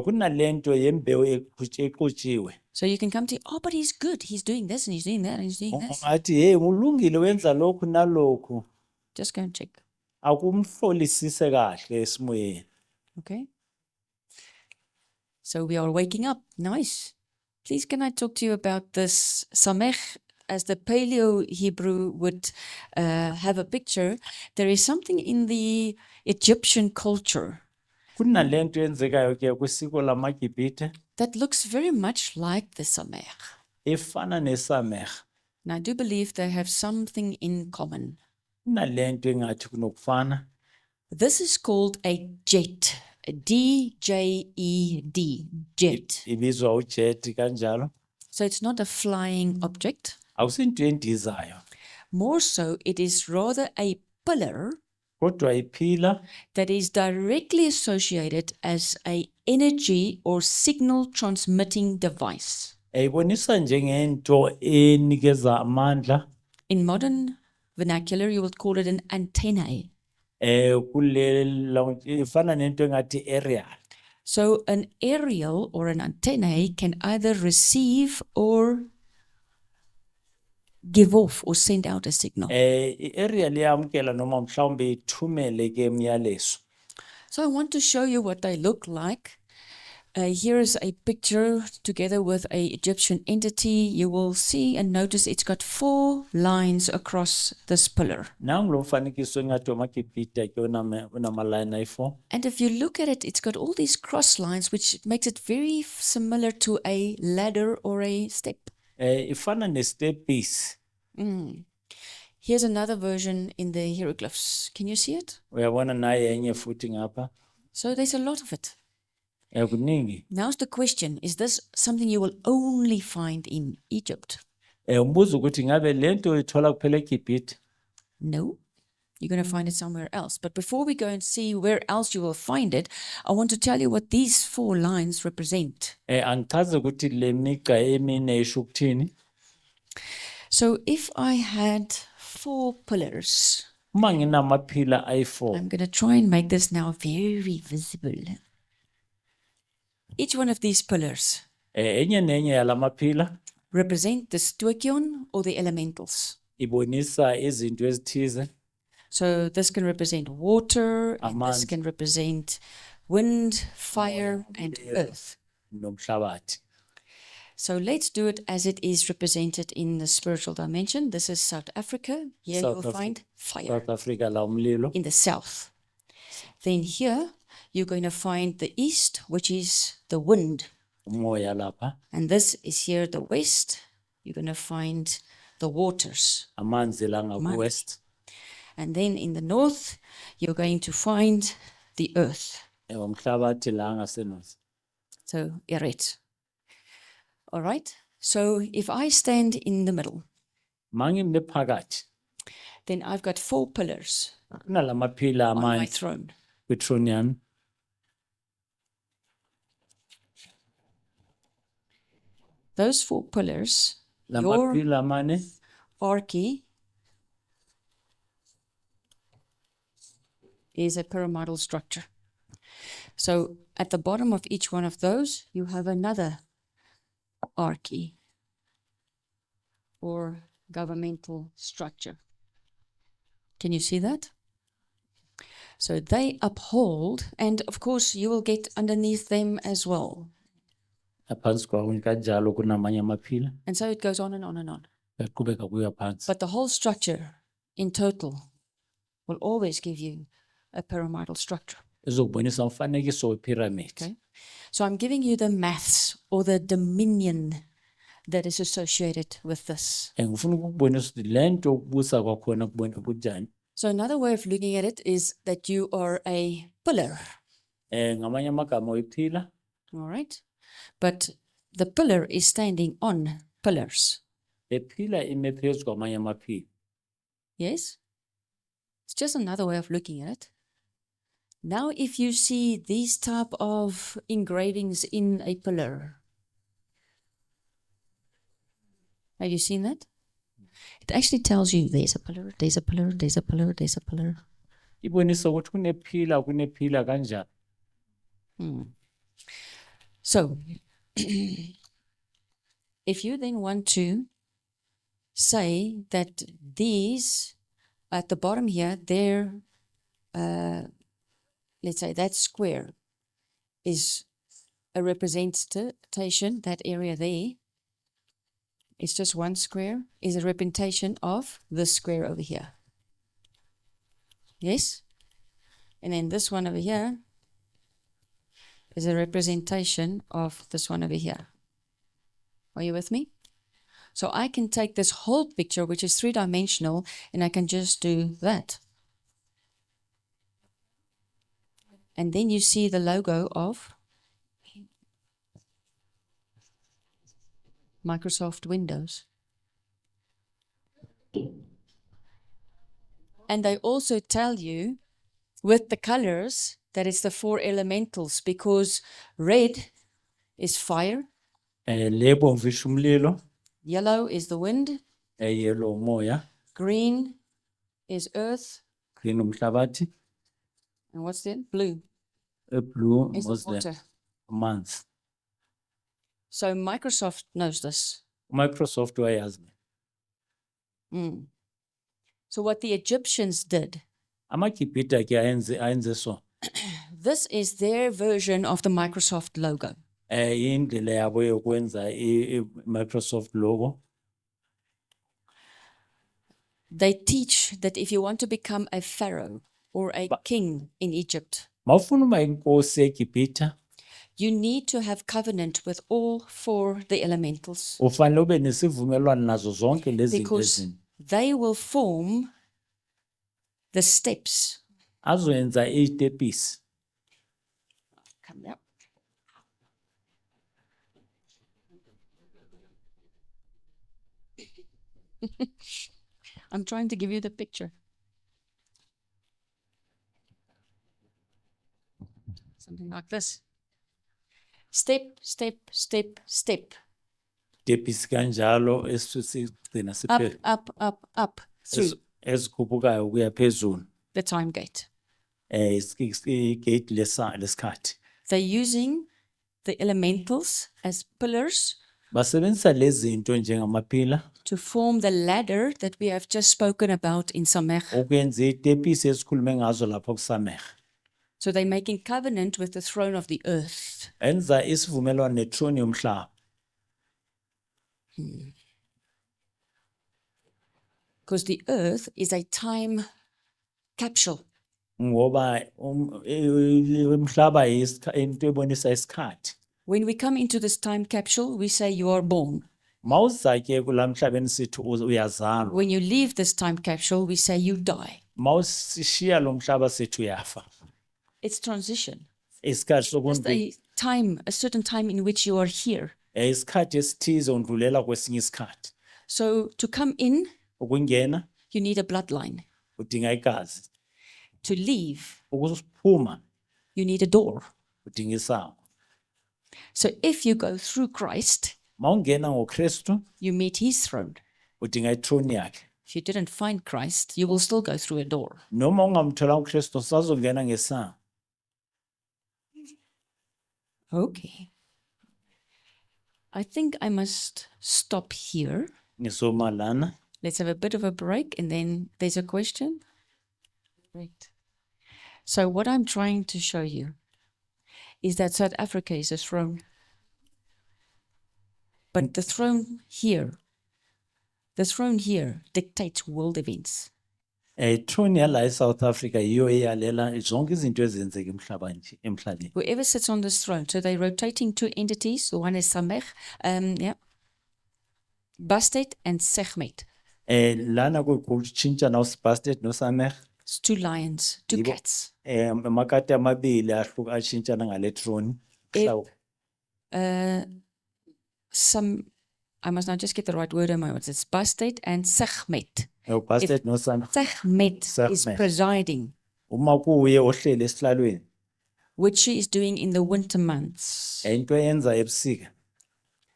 kunalento yembewu exutshiwe So you can come to, oh, but he's good. He's doing this and he's doing that and he's doing this. ungathi hey ulungile wenza lokhu nalokhu Just go and check. akumhlolisise kahle esimoyeni Okay. So we are waking up. Nice. Please, can I talk to you about this Samech? As the Paleo Hebrew would have a picture, there is something in the Egyptian culture kunalento yenzekayo ke kwisiko lamaGibhithe that looks very much like the Samech. efana neSamech And I do believe they have something in common. kunalento engathi kunokufana This is called a jet, a D-J-E-D, jet. ibizwa ujet kanjalo So it's not a flying object. awusinto endizayo More so, it is rather a pillar kodwa iphila that is directly associated as a energy or signal transmitting device. ibonisa njengento enikeza amandla In modern vernacular, you would call it an antenna. ifana nento engathi aerial. So an aerial or an antennae can either receive or give off or send out a signal. I-aerial iyamkela noma mhlawumbe ithumele ke umyalezo. So I want to show you what they look like. Here is a picture together with a Egyptian entity. You will see and notice it's got 4 lines across this pillar. Nangu lo mfanekiso engathi omaGibhita ke unamaline ayi-4. And if you look at it, it's got all these cross lines, which makes it very similar to a ladder or a step. Ifana nestepisi. Here's another version in the hieroglyphs. Can you see it? Uyabona naye enye futhi ngapha. So there's a lot of it. Kuningi. Now's the question, is this something you will only find in Egypt? Umbuzo ukuthi ngabe lento uyithola kuphela eGibhita? No, you're going to find it somewhere else. But before we go and see where else you will find it, I want to tell you what these 4 lines represent. Angichaze ukuthi le migqa emine isho ukuthini. So if I had 4 pillars, Uma nginamaphila ayi-4, I'm going to try and make this now very visible. Each one of these pillars enye nenye yalamaphila represent the stoichion or the elementals. ibonisa izinto ezithize. So this can represent water, and this Amanzi. can represent wind, fire, and earth. Nomhlabathi. So let's do it as it is represented in the spiritual dimension. This is South Africa. Here South you will Africa. find fire South Africa la umlilo. in the south. Then here you're going to find the east, which is the wind. Umoya lapha. And this is here the west. You're going to find the waters. Amanzi la ngaku-west. And then in the north, you're going to find the earth. Umhlabathi la ngasenorth. So Eret. All right. So if I stand in the middle, Mangime phakathi. then I've got 4 pillars Kunalamaphila on my amanye throne. kwithrone yami. Those 4 pillars, your Lamaphila amane arche is a pyramidal structure. So at the bottom of each one of those, you have another arche or governmental structure. Can you see that? So they uphold, and of course you will get underneath them as well. aphansi kwawo kanjalo kunamanye amaphila. And so it goes on and on and on. Yaqhubeka kuya phansi. But the whole structure in total will always give you a pyramidal structure. Izokubonisa umfanekiso we-pyramid. Okay. So I'm giving you the maths or the dominion that is associated with this. Ngifuna ukubonisa ukuthi lento ukubusa kwakhona kubona kunjani. So another way of looking at it is that you are a pillar, Ngamanye amagama uyiphila. all right? But the pillar is standing on pillars. Lephila ime phezu kwamanye amaphila. Yes? It's just another way of looking at it. Now, if you see these type of engravings in a pillar, have you seen that? It actually tells you there's a pillar, there's a pillar, there's a pillar, there's a pillar. Ibonisa ukuthi kunephila kanjani. So, if you then want to say that these at the bottom here, they're, let's say that square is a representation, that area there, it's just one square, is a representation of this square over here. Yes? And then this one over here is a representation of this one over here. Are you with me? So I can take this whole picture, which is 3-dimensional, and I can just do that. And then you see the logo of Microsoft Windows. And they also tell you with the colors that it's the 4 elementals, because red is fire, Lebomvu isho umlilo, yellow is the wind, yellow umoya, green is earth, green umhlabathi, And what's then? Blue Blue is the was the water. months. So Microsoft knows this. Microsoft wayazi. Mm. So what the Egyptians did, AmaGibhita ke ayenze so. this is their version of the Microsoft logo. Indlela yabo yokwenza Microsoft logo. They teach that if you want to become a pharaoh or a king in Egypt, Mawufuna uba inkosi eGibhita, you need to have covenant with all four the elementals, ufanele ube nesivumelwano nazo zonke lezi zinto because ezine. they will form the steps. Azoyenza izitepisi. Come up. I'm trying to give you the picture. Something like this. Step, step, step, step. Tepisi kanjalo esigcina Up, siphezulu. up, through Ezikhuphukayo ukuya phezulu. the time gate. Igate lesikhathi. They're using the elementals as pillars Basebenzisa lezi zinto njengamaphila to form the ladder that we have just spoken about in Samech. ukwenza izitepisi esikhulume ngazo lapho kuSamech. So they're making covenant with the throne of the earth. Enza isivumelwano nethrone yomhlaba. Because the earth is a time capsule. Ngoba umhlaba into ebonisa isikhathi. When we come into this time capsule, we say you are born. Mawuza ke kulamhlabeni sithi uyazalwa. When you leave this time capsule, we say you die. Mawusishiya lo mhlaba sithi uyafa. It's transition. Isikhathi Just sokundi a certain time in which you are here. isikhathi esithize undlulela kwesinye isikhathi. So to come in, Ukungena you need a bloodline. udinga igazi. To leave, Ukuphuma you need a door. udinga isango. So if you go through Christ, Mawungena ngoKristu you meet his throne. udinga ithrone yakhe. If you didn't find Christ, you will still go through a door. Noma ungamthola uKristu sazongena ngesango. Okay. I think I must stop here. Ngisoma lana. Let's have a bit of a break and then there's a question. Great. So what I'm trying to show you is that South Africa is a throne. But the throne here dictates world events. Throne yala eSouth Africa yiyo eyalela zonke izinto ezenzeka emhlabeni. Whoever sits on this throne, so they're rotating two entities. One is Samech, Bastet and Sekhmet. Lana kuchintsha na uSbastet noSamech. It's two lions, two Yibo. cats. Amakati amabili ashintshana ngale throne. I must now just get the right word in my words. It's Bastet and Sekhmet. uBastet noSamech. Sekhmet is Sekhmet. presiding, Uma kuye ohleli esihlalweni which she is doing in the winter months. into eyenza ebusika.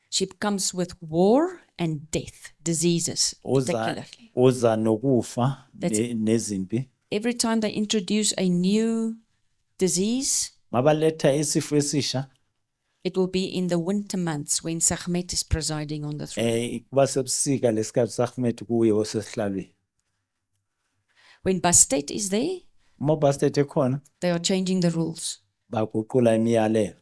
She comes with war and death, diseases, particularly. Uza nokufa That's- nezimpi. Every time they introduce a new disease, Mabaletha isifo esisha it will be in the winter months when Sekhmet is presiding on the throne. kuba sebusika lesikhathi sakhmet kuye osesihlalweni. When Bastet is there, Uma uBastet ekhona they are changing the rules, baguqula imiyalelo,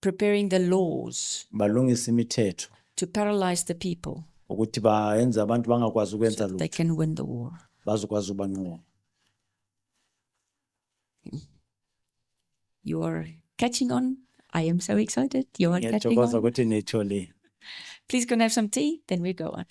preparing the laws balungisa imithetho to paralyze the people ukuthi bayenze abantu bangakwazi ukwenza so that they lutho, can win the war. bazokwazi ubanqoba. You are catching on. I am so excited. You are catching Ngiyathokoza on. ukuthi nitholile. Please go and have some tea, then we go on.